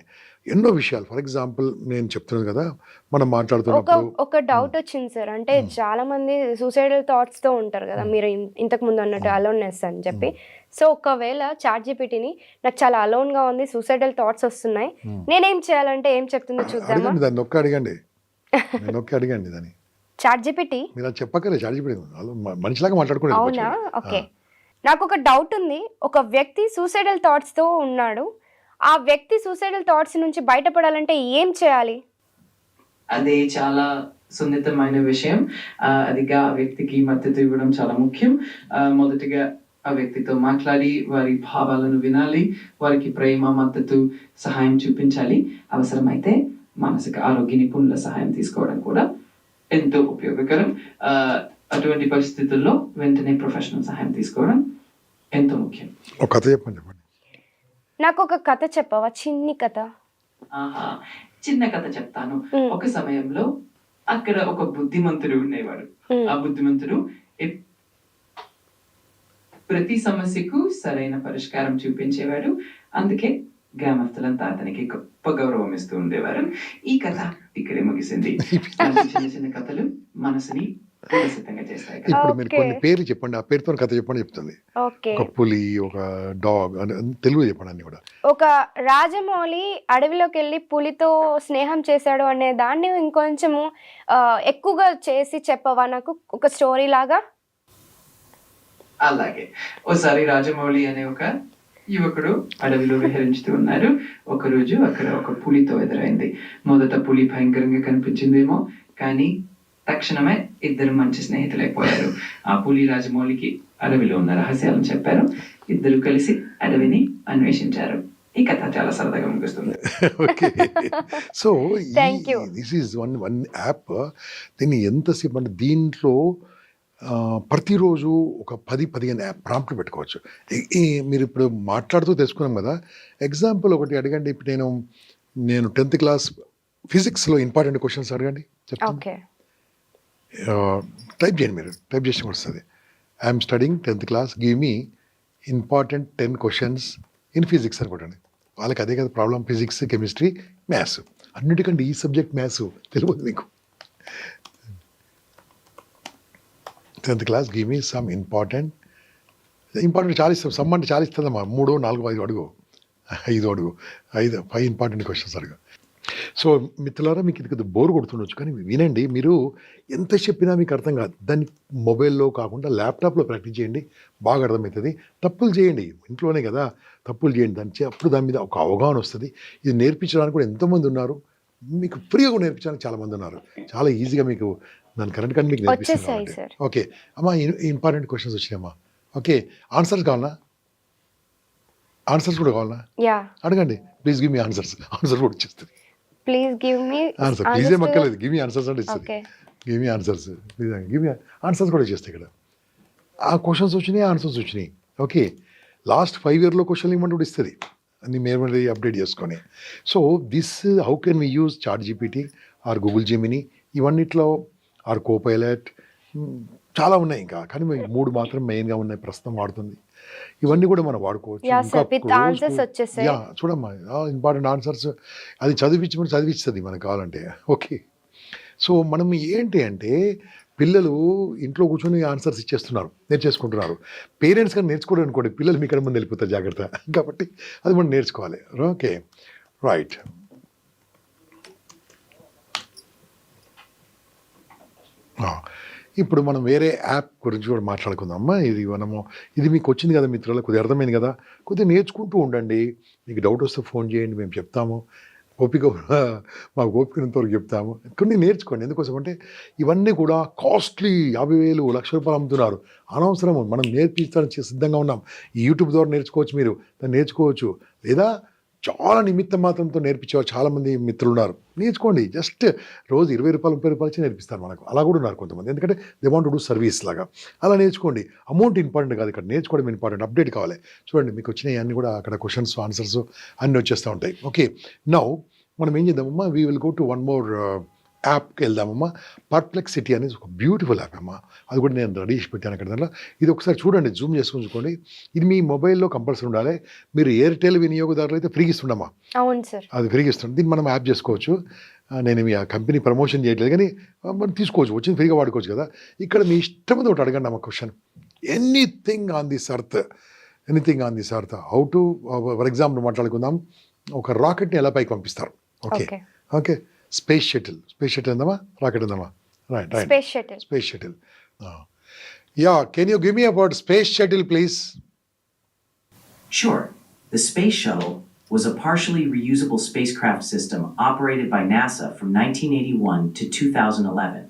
ఎన్నో విషయాలు, ఫర్ ఎగ్జాంపుల్ నేను చెప్తున్నాను కదా, మనం మాట్లాడుతున్నప్పుడు ఒక డౌట్ వచ్చింది సార్. అంటే చాలా మంది సూసైడల్ థాట్స్ తో ఉంటారు కదా, మీరు ఇంతకు ముందు అన్నట్టు అలోన్నెస్ అని చెప్పి. సో ఒకవేళ చాట్‌జీపీటీని నాకు చాలా అలోన్ గా ఉంది, సూసైడల్ థాట్స్ వస్తున్నాయి, నేనేం చేయాలంటే ఏం చెప్తుందో చూద్దామా? అడగండి, దాన్ని నొక్కి అడగండి, నొక్కి అడగండి దాన్ని. చాట్‌జీపీటీ మీరు అది చెప్పకలే, చార్జీపీటీ మనిషిలాగా మాట్లాడుకునే. అవునా? ఓకే, నాకు ఒక డౌట్ ఉంది. ఒక వ్యక్తి సూసైడల్ థాట్స్ తో ఉన్నాడు, ఆ వ్యక్తి సూసైడల్ థాట్స్ నుంచి బయటపడాలంటే ఏం చేయాలి? అది చాలా సున్నితమైన విషయం. అదిగా ఆ వ్యక్తికి మద్దతు ఇవ్వడం చాలా ముఖ్యం. మొదటిగా ఆ వ్యక్తితో మాట్లాడి వారి భావాలను వినాలి, వారికి ప్రేమ, మద్దతు, సహాయం చూపించాలి. అవసరమైతే మానసిక ఆరోగ్య నిపుణుల సహాయం తీసుకోవడం కూడా ఎంతో ఉపయోగకరం. అటువంటి పరిస్థితుల్లో వెంటనే ప్రొఫెషనల్ సహాయం తీసుకోవడం ఎంతో ముఖ్యం. ఒక కథ చెప్పండి. నాకు ఒక కథ చెప్పవా? చిన్ని కథ. ఆహా, చిన్న కథ చెప్తాను. ఒక సమయంలో అక్కడ ఒక బుద్ధిమంతుడు ఉండేవాడు. ఆ బుద్ధిమంతుడు ప్రతి సమస్యకు సరైన పరిష్కారం చూపించేవాడు. అందుకే గ్రామస్తులంతా అతనికి గొప్ప గౌరవం ఇస్తూ ఉండేవారు. ఈ కథ ఇక్కడే ముగిసింది. చిన్న చిన్న కథలు మనసుని వికసితంగా చేస్తాయి. ఇప్పుడు మీరు కొన్ని పేర్లు చెప్పండి, ఆ పేరుతో కథ చెప్పండి చెప్తుంది. ఓకే, ఒక పులి, ఒక డాగ్, తెలుగు చెప్పండి అన్ని కూడా. ఒక రాజమౌళి అడవిలోకి వెళ్ళి పులితో స్నేహం చేశాడు అనే దాన్ని ఇంకొంచెము ఎక్కువగా చేసి చెప్పవా నాకు, ఒక స్టోరీ లాగా? అలాగే, ఓసారి రాజమౌళి అనే ఒక యువకుడు అడవిలో విహరించుతూ ఉన్నారు. ఒకరోజు అక్కడ ఒక పులితో ఎదురైంది. మొదట పులి భయంకరంగా కనిపించిందేమో, కానీ తక్షణమే ఇద్దరు మంచి స్నేహితులైపోయారు. ఆ పులి రాజమౌళికి అడవిలో ఉన్న రహస్యాలను చెప్పారు. ఇద్దరు కలిసి అడవిని అన్వేషించారు. ఈ కథ చాలా సరదాగా ముగుస్తుంది. Okay, so Thank you. This is one app. దీన్ని ఎంతసేపు అంటే దీంట్లో ప్రతిరోజు ఒక 10-15 యాప్ ప్రాంప్ట్లు పెట్టుకోవచ్చు. మీరు ఇప్పుడు మాట్లాడుతూ తెలుసుకున్నాం కదా. ఎగ్జాంపుల్ ఒకటి అడగండి. ఇప్పుడు నేను 10th క్లాస్ ఫిజిక్స్లో ఇంపార్టెంట్ క్వశ్చన్స్ అడగండి చెప్తాను. ఓకే, టైప్ చేయండి, మీరు టైప్ చేసి వస్తుంది. I'm studying 10th class, give me important 10 questions in physics అనుకోండి. వాళ్ళకి అదే కదా ప్రాబ్లం, ఫిజిక్స్, కెమిస్ట్రీ, మ్యాథ్స్. అన్నిటికంటే ఈ సబ్జెక్ట్ మ్యాథ్స్ తెలియదు మీకు. 10th class, give me some important చాలా ఇస్తాం. సమ్ అంటే చాలా ఇస్తుందమ్మా. 3, 4, 5 అడుగు, 5 అడుగు, 5 ఇంపార్టెంట్ క్వశ్చన్స్ అడుగు. సో మిత్రులారా, మీకు ఇది బోర్ కొడుతుండొచ్చు, కానీ వినండి. మీరు ఎంత చెప్పినా మీకు అర్థం కాదు. దాన్ని మొబైల్లో కాకుండా ల్యాప్టాప్లో ప్రాక్టీస్ చేయండి, బాగా అర్థమవుతుంది. తప్పులు చేయండి, ఇంట్లోనే కదా, తప్పులు చేయండి. అప్పుడు దాని మీద ఒక అవగాహన వస్తుంది. ఇది నేర్పించడానికి కూడా ఎంతోమంది ఉన్నారు, మీకు ఫ్రీగా కూడా నేర్పించడానికి చాలామంది ఉన్నారు. చాలా ఈజీగా మీకు దాని కరెంట్ కానీ మీకు నేర్పిస్తాను. ఓకే అమ్మా, ఇంపార్టెంట్ క్వశ్చన్స్ వచ్చినాయమ్మా. ఓకే, ఆన్సర్స్ కావాలా? ఆన్సర్స్ కూడా కావాలా? అడగండి. Please give me answers. Answer కూడా వచ్చేస్తుంది. Please give me answer. Please ఏం అక్కర్లేదు, గివ్ మీ ఆన్సర్స్ అంటే ఇస్తుంది. Give me answers, please give me answers కూడా చేస్తాయి ఇక్కడ. ఆ క్వశ్చన్స్ వచ్చినాయి, ఆన్సర్స్ వచ్చినాయి. ఓకే, లాస్ట్ 5 years క్వశ్చన్ ఇవ్వమంటే కూడా ఇస్తుంది, అన్ని మీరు అప్డేట్ చేసుకొని. So this how can we use ChatGPT or Google Gemini, ఇవన్నిట్లో ఆర్ కోపైలట్, చాలా ఉన్నాయి ఇంకా, కానీ 3 మాత్రం మెయిన్గా ఉన్నాయి ప్రస్తుతం వాడుతుంది. ఇవన్నీ కూడా మనం వాడుకోవచ్చు. చూడమ్మా, ఇంపార్టెంట్ ఆన్సర్స్ అది చదివిస్తుంది మనకు కావాలంటే. ఓకే, సో మనం ఏంటి అంటే పిల్లలు ఇంట్లో కూర్చొని ఆన్సర్స్ ఇచ్చేస్తున్నారు, నేర్చేసుకుంటున్నారు. పేరెంట్స్ కానీ నేర్చుకోవడం అనుకోండి, పిల్లలు మీ కన్నా ముందు వెళ్ళిపోతారు జాగ్రత్త. కాబట్టి అది మనం నేర్చుకోవాలి. Okay, right. ఇప్పుడు మనం వేరే యాప్ గురించి కూడా మాట్లాడుకుందామమ్మా. ఇది మీకు వచ్చింది కదా మిత్రులకు, కొద్దిగా అర్థమైంది కదా. కొద్దిగా నేర్చుకుంటూ ఉండండి. మీకు డౌట్ వస్తే ఫోన్ చేయండి, మేము చెప్తాము. మాకు ఓపికనంతవరకు చెప్తాము. కొన్ని నేర్చుకోండి. ఎందుకోసం అంటే ఇవన్నీ కూడా కాస్ట్లీ, 50,000, ₹1,00,000 అమ్ముతున్నారు. అనవసరము. మనం నేర్పించడానికి సిద్ధంగా ఉన్నాం. ఈ యూట్యూబ్ ద్వారా నేర్చుకోవచ్చు, మీరు దాన్ని నేర్చుకోవచ్చు. లేదా చాలా నిమిత్త మాత్రంతో నేర్పించేవారు చాలామంది మిత్రులు ఉన్నారు. నేర్చుకోండి, జస్ట్ రోజు 20 రూపాయలు 30 రూపాయలు ఇచ్చి నేర్పిస్తారు మనకు. అలా కూడా ఉన్నారు కొంతమంది, ఎందుకంటే they want to do service లాగా. అలా నేర్చుకోండి. అమౌంట్ ఇంపార్టెంట్ కాదు, ఇక్కడ నేర్చుకోవడం ఇంపార్టెంట్. అప్డేట్ కావాలి. చూడండి మీకు వచ్చినాయి అన్నీ కూడా అక్కడ క్వశ్చన్స్ ఆన్సర్స్ అన్నీ వచ్చేస్తూ ఉంటాయి. ఓకే, నౌ మనం ఏం చేద్దామమ్మా, we will go to one more యాప్కి వెళ్దామమ్మా. పర్ప్లెక్సిటీ అనేది ఒక బ్యూటిఫుల్ యాప్ అమ్మా. అది కూడా నేను రెడీ చేసి పెట్టాను అక్కడ. దాంట్లో ఇది ఒకసారి చూడండి, జూమ్ చేసుకొని చూసుకోండి. ఇది మీ మొబైల్లో కంపల్సరీ ఉండాలి. మీరు ఎయిర్టెల్ వినియోగదారులు అయితే ఫ్రీగా ఇస్తుండమ్మా. అవును సార్. అది ఫ్రీగా ఇస్తుంది. దీన్ని మనం యాప్ చేసుకోవచ్చు. నేను మీ ఆ కంపెనీ ప్రమోషన్ చేయట్లేదు, కానీ మనం తీసుకోవచ్చు, వచ్చింది ఫ్రీగా వాడుకోవచ్చు కదా. ఇక్కడ మీ ఇష్టం ఒకటి అడగండి అమ్మ question. Anything on this earth, anything on this earth. How to, for example మాట్లాడుకుందాం, ఒక రాకెట్ని ఎలా పైకి పంపిస్తారు. Okay okay, space shuttle. Space shuttle ఉందమ్మా, రాకెట్ ఉందమ్మా. Right right, space shuttle. Space shuttle. Yeah, can you give me about space shuttle please? Sure. The Space Shuttle was a partially reusable spacecraft system operated by NASA from 1981 to 2011.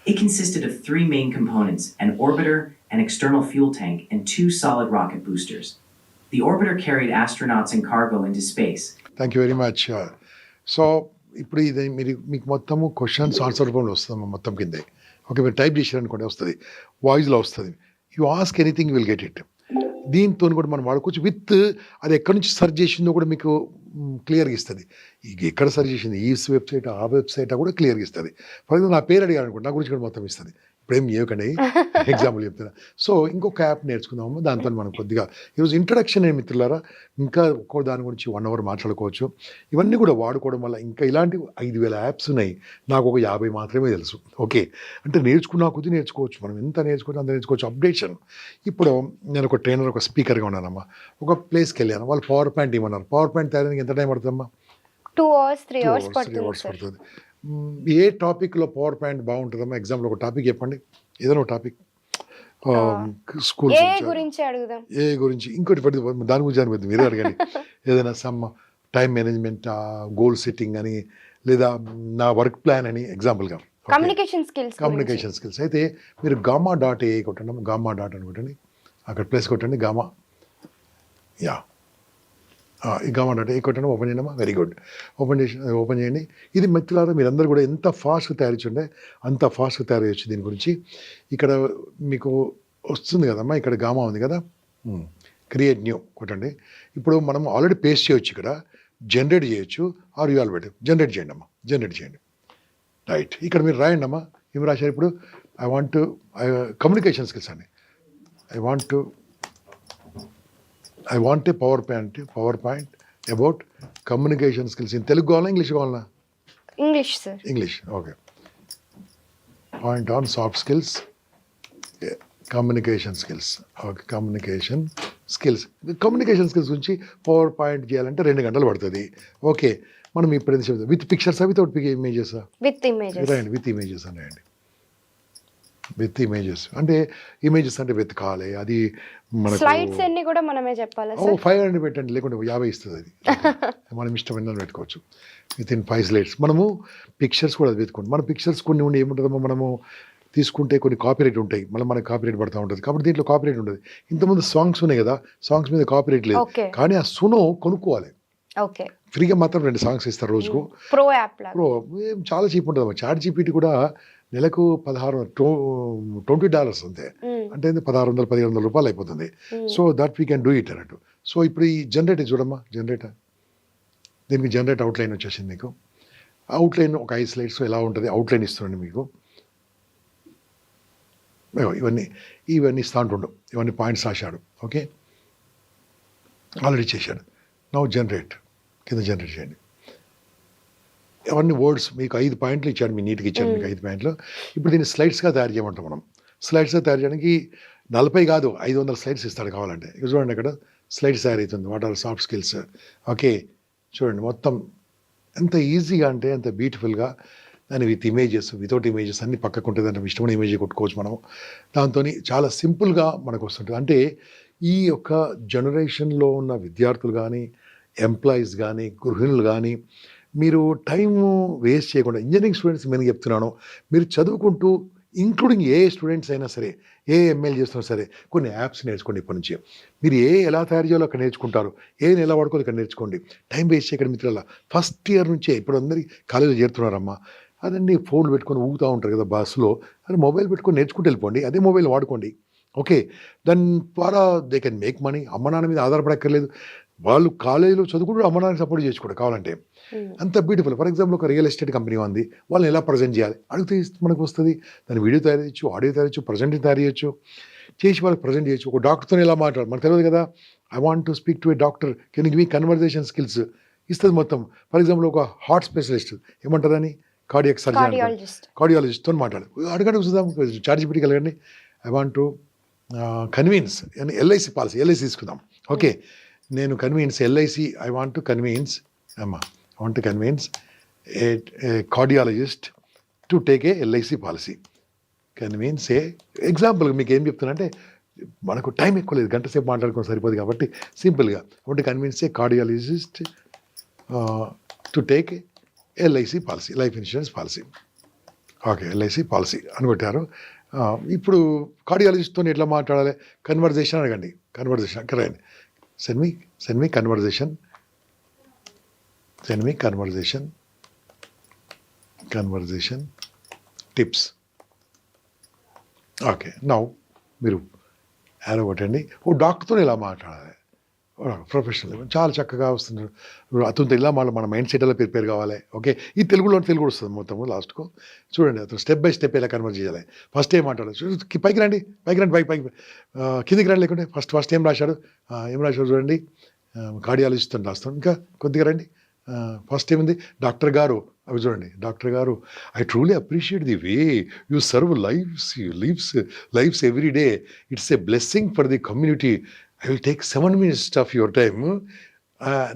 It consisted of 3 main components: an orbiter, an external fuel tank, and 2 solid rocket boosters. The orbiter carried astronauts and cargo into space. Thank you very much. So ఇప్పుడు ఇది మీకు మొత్తము questions answer రూపంలో వస్తుంది మొత్తం కిందే. Okay, మీరు type చేశారనుకోండి వస్తుంది, వాయిస్లో వస్తుంది. You ask anything will get it. దీంతో కూడా మనం వాడుకోవచ్చు. విత్ అది ఎక్కడి నుంచి సెర్చ్ చేసిందో కూడా మీకు క్లియర్గా ఇస్తుంది. ఎక్కడ సెర్చ్ చేసింది, ఈ వెబ్సైట్ ఆ వెబ్సైట్ కూడా క్లియర్గా ఇస్తుంది. ఫర్ ఎగ్జాంపుల్ నా పేరు అడిగాను అనుకోండి, నా గురించి కూడా మొత్తం ఇస్తుంది. ఇప్పుడేం చేయకండి, ఎగ్జాంపుల్ చెప్తున్నా. సో ఇంకొక యాప్ నేర్చుకుందాము, దాంతో మనం కొద్దిగా ఈరోజు ఇంట్రడక్షన్ ఏ మిత్రులారా, ఇంకా ఒక్కో దాని గురించి 1 అవర్ మాట్లాడుకోవచ్చు. ఇవన్నీ కూడా వాడుకోవడం వల్ల ఇంకా ఇలాంటి 5,000 యాప్స్ ఉన్నాయి, నాకు ఒక 50 మాత్రమే తెలుసు. ఓకే, అంటే నేర్చుకున్నా కొద్ది నేర్చుకోవచ్చు, మనం ఎంత నేర్చుకోవచ్చు అంత నేర్చుకోవచ్చు. అప్డేషన్. ఇప్పుడు నేను ఒక ట్రైనర్, ఒక స్పీకర్గా ఉన్నానమ్మా. ఒక ప్లేస్కి వెళ్ళాను, వాళ్ళు పవర్ పాయింట్ ఇవ్వమన్నారు. పవర్ పాయింట్ తయారీకి ఎంత టైం పడుతుందమ్మా? 2 hours 3 hours పడుతుంది. ఏ టాపిక్లో పవర్ పాయింట్ బాగుంటుందమ్మా? ఎగ్జాంపుల్ ఒక టాపిక్ చెప్పండి, ఏదైనా ఒక టాపిక్. స్కూల్ గురించి అడుగుదాం. ఏ గురించి, ఇంకోటి దాని గురించి అనిపోతుంది, మీరే అడగండి. ఏదైనా some time management, goal setting అని, లేదా నా వర్క్ ప్లాన్ అని ఎగ్జాంపుల్గా. Communication skills. కమ్యూనికేషన్ స్కిల్స్ అయితే మీరు gamma.ai కొట్టండి, gamma.ai అని కొట్టండి, అక్కడ ప్లేస్ కొట్టండి, గామా. యా, ఈ gamma.ai కొట్టండి, ఓపెన్ చేయండి. వెరీ గుడ్, ఓపెన్ చేయండి. ఇది మిత్రులారా, మీరందరూ కూడా ఎంత ఫాస్ట్గా తయారు చేయండి అంత ఫాస్ట్గా తయారు చేయొచ్చు. దీని గురించి ఇక్కడ మీకు వస్తుంది కదమ్మా, ఇక్కడ గామా ఉంది కదా, క్రియేట్ న్యూ కొట్టండి. ఇప్పుడు మనం ఆల్రెడీ పేస్ట్ చేయొచ్చు, ఇక్కడ జనరేట్ చేయొచ్చు. ఆర్ యూ ఆల్రెడీ జనరేట్ చేయండి అమ్మా, జనరేట్ చేయండి. రైట్, ఇక్కడ మీరు రాయండి అమ్మా. ఏం రాశారు ఇప్పుడు? కమ్యూనికేషన్ స్కిల్స్ అండి. I want a PowerPoint about communication skills. In Telugu కావాలా, ఇంగ్లీష్ కావాలా? English sir. English, okay. Point on soft skills, communication skills. Okay, communication skills గురించి పవర్ పాయింట్ చేయాలంటే 2 గంటలు పడుతుంది. ఓకే, మనం ఇప్పుడు ఏం చెప్తాం, విత్ పిక్చర్సా, వితౌట్ ఇమేజెస్? With images. రాయండి, విత్ ఇమేజెస్ అని రాయండి. విత్ ఇమేజెస్ అంటే ఇమేజెస్ అంటే వెతకాలి. అది మనకు స్లైడ్స్ అన్ని కూడా మనమే చెప్పాలి సార్. 500 పెట్టండి, లేకుంటే 50 ఇస్తుంది. అది మనం ఇష్టమైన పెట్టుకోవచ్చు. With in 5 slides. మనము పిక్చర్స్ కూడా వెతుకోండి. మన పిక్చర్స్ కొన్ని ఉండి ఏముంటుందో, మనము తీసుకుంటే కొన్ని కాపీరైట్ ఉంటాయి, మళ్ళీ మనకు కాపీరైట్ పడుతూ ఉంటుంది. కాబట్టి దీంట్లో కాపీరైట్ ఉంటుంది. ఇంతకుముందు సాంగ్స్ ఉన్నాయి కదా, సాంగ్స్ మీద కాపీరైట్ లేదు, కానీ ఆ సునో కొనుక్కోవాలి. ఓకే, ఫ్రీగా మాత్రం 2 సాంగ్స్ ఇస్తారు రోజుకు. ప్రో యాప్ లాగా. ప్రో చాలా చీప్ ఉంటుంది. చాట్ జీపీటీ కూడా నెలకు $20 అంతే, అంటే 1,600-1,700 రూపాయలు అయిపోతుంది. So that we can do it అన్నట్టు. సో ఇప్పుడు ఈ జనరేటర్ చూడమ్మా, జనరేటర్, దీనికి జనరేట్ అవుట్లైన్ వచ్చేసింది. మీకు అవుట్లైన్ ఒక 5 స్లైడ్స్ ఎలా ఉంటుంది, అవుట్లైన్ ఇస్తుండండి మీకు. ఇవన్నీ ఇస్తా ఉంటుండు, ఇవన్నీ పాయింట్స్ రాశాడు. ఓకే, ఆల్రెడీ చేశాడు. నౌ జనరేట్, కింద జనరేట్ చేయండి. అవన్నీ వర్డ్స్ మీకు 5 పాయింట్లు ఇచ్చాడు, మీ నీట్గా ఇచ్చాడు మీకు 5 పాయింట్లు. ఇప్పుడు దీన్ని స్లైడ్స్గా తయారు చేయమంటాం మనం. స్లైడ్స్గా తయారు చేయడానికి 40 కాదు 500 స్లైడ్స్ ఇస్తాడు కావాలంటే. ఇక చూడండి, అక్కడ స్లైడ్స్ తయారవుతుంది. What are soft skills. Okay, చూడండి మొత్తం ఎంత ఈజీగా అంటే అంత బ్యూటిఫుల్గా. దాన్ని విత్ ఇమేజెస్, వితౌట్ ఇమేజెస్ అన్ని పక్కకు ఉంటుంది. అంటే ఇష్టమైన ఇమేజ్ కొట్టుకోవచ్చు మనం. దాంతో చాలా సింపుల్గా మనకు వస్తుంటుంది. అంటే ఈ యొక్క జనరేషన్లో ఉన్న విద్యార్థులు కానీ, ఎంప్లాయీస్ కానీ, గృహిణులు కానీ, మీరు టైం వేస్ట్ చేయకుండా, ఇంజనీరింగ్ స్టూడెంట్స్ నేను చెప్తున్నాను, మీరు చదువుకుంటూ ఇంక్లూడింగ్ ఏ స్టూడెంట్స్ అయినా సరే, ఏ ఎంఎల్ చేస్తున్నా సరే కొన్ని యాప్స్ నేర్చుకోండి ఇప్పటి నుంచి. మీరు ఎలా తయారు చేయాలో అక్కడ నేర్చుకుంటారు, ఎలా వాడుకోవాలి ఇక్కడ నేర్చుకోండి. టైం వేస్ట్ చేయకండి మిత్రుల. ఫస్ట్ ఇయర్ నుంచే ఇప్పుడు అందరికీ కాలేజీలో చేరుతున్నారమ్మా, అదండి ఫోన్లు పెట్టుకొని ఊగుతూ ఉంటారు కదా బస్సులో, అది మొబైల్ పెట్టుకొని నేర్చుకుంటూ వెళ్ళిపోండి, అదే మొబైల్ వాడుకోండి. ఓకే, దాని ద్వారా దే కెన్ మేక్ మనీ. అమ్మ నాన్న మీద ఆధారపడక్కర్లేదు. వాళ్ళు కాలేజీలో చదువుకుంటూ అమ్మ నాన్నకి సపోర్ట్ చేసుకోండి కావాలంటే. అంత బ్యూటిఫుల్. ఫర్ ఎగ్జాంపుల్ ఒక రియల్ ఎస్టేట్ కంపెనీ ఉంది, వాళ్ళని ఎలా ప్రజెంట్ చేయాలి అడిగితే మనకు వస్తుంది. దాని వీడియో తయారు చేయొచ్చు, ఆడియో తయారు చేయొచ్చు, ప్రజెంట్ తయారు చేయొచ్చు, చేసి వాళ్ళకి ప్రజెంట్ చేయొచ్చు. ఒక డాక్టర్తో ఎలా మాట్లాడాలి మనకు తెలియదు కదా. I want to speak to A doctor, can you give me conversation skills ఇస్తుంది మొత్తం. ఫర్ ఎగ్జాంపుల్ ఒక హార్ట్ స్పెషలిస్ట్ ఏమంటారని, కార్డియాక్ సర్జన్, కార్డియాలజిస్ట్తో మాట్లాడు, అడగండి చూద్దాం, చార్జిబిటీ కలగండి. ఐ వాంట్ టు కన్విన్స్ అని ఎల్ఐసి పాలసీ, ఎల్ఐసి తీసుకుందాం. ఓకే, నేను convince LIC, I want to convince అమ్మా, I want to convince a cardiologist to take a LIC policy. Convince example మీకు ఏం చెప్తున్నా అంటే, మనకు టైం ఎక్కువ లేదు, గంట సేపు మాట్లాడుకోవడం సరిపోదు కాబట్టి సింపుల్గా I want to convince a cardiologist to take a LIC policy, life insurance policy. Okay, LIC policy అనుకుంటారు. ఇప్పుడు కార్డియాలజిస్ట్తో ఎట్లా మాట్లాడాలి, కన్వర్జేషన్ అడగండి. కన్వర్జేషన్ అక్కడ రండి, send me conversation, send me conversation tips. Okay, now మీరు యారో కొట్టండి. ఓ డాక్టర్తో ఇలా మాట్లాడాలి, ప్రొఫెషనల్ చాలా చక్కగా వస్తున్నారు. అతనితో ఇలా మన మైండ్ సెట్ ఎలా ప్రిపేర్ కావాలి. ఓకే, ఈ తెలుగు వస్తుంది మొత్తము లాస్ట్కు. చూడండి అతను స్టెప్ బై స్టెప్ ఎలా కన్వర్ట్ చేయాలి. ఫస్ట్ ఏం మాట్లాడాలి, పైకి రండి పైకి కిందికి రండి, లేకుంటే ఫస్ట్ ఏం రాశాడు చూడండి, కార్డియాలజిస్ట్ అని రాస్తాం. ఇంకా కొద్దిగా రండి, ఫస్ట్ ఏముంది, డాక్టర్ గారు, అవి చూడండి, డాక్టర్ గారు, I truly appreciate the way you serve lives every day. It's a blessing for the community. I will take 7 minutes of your time,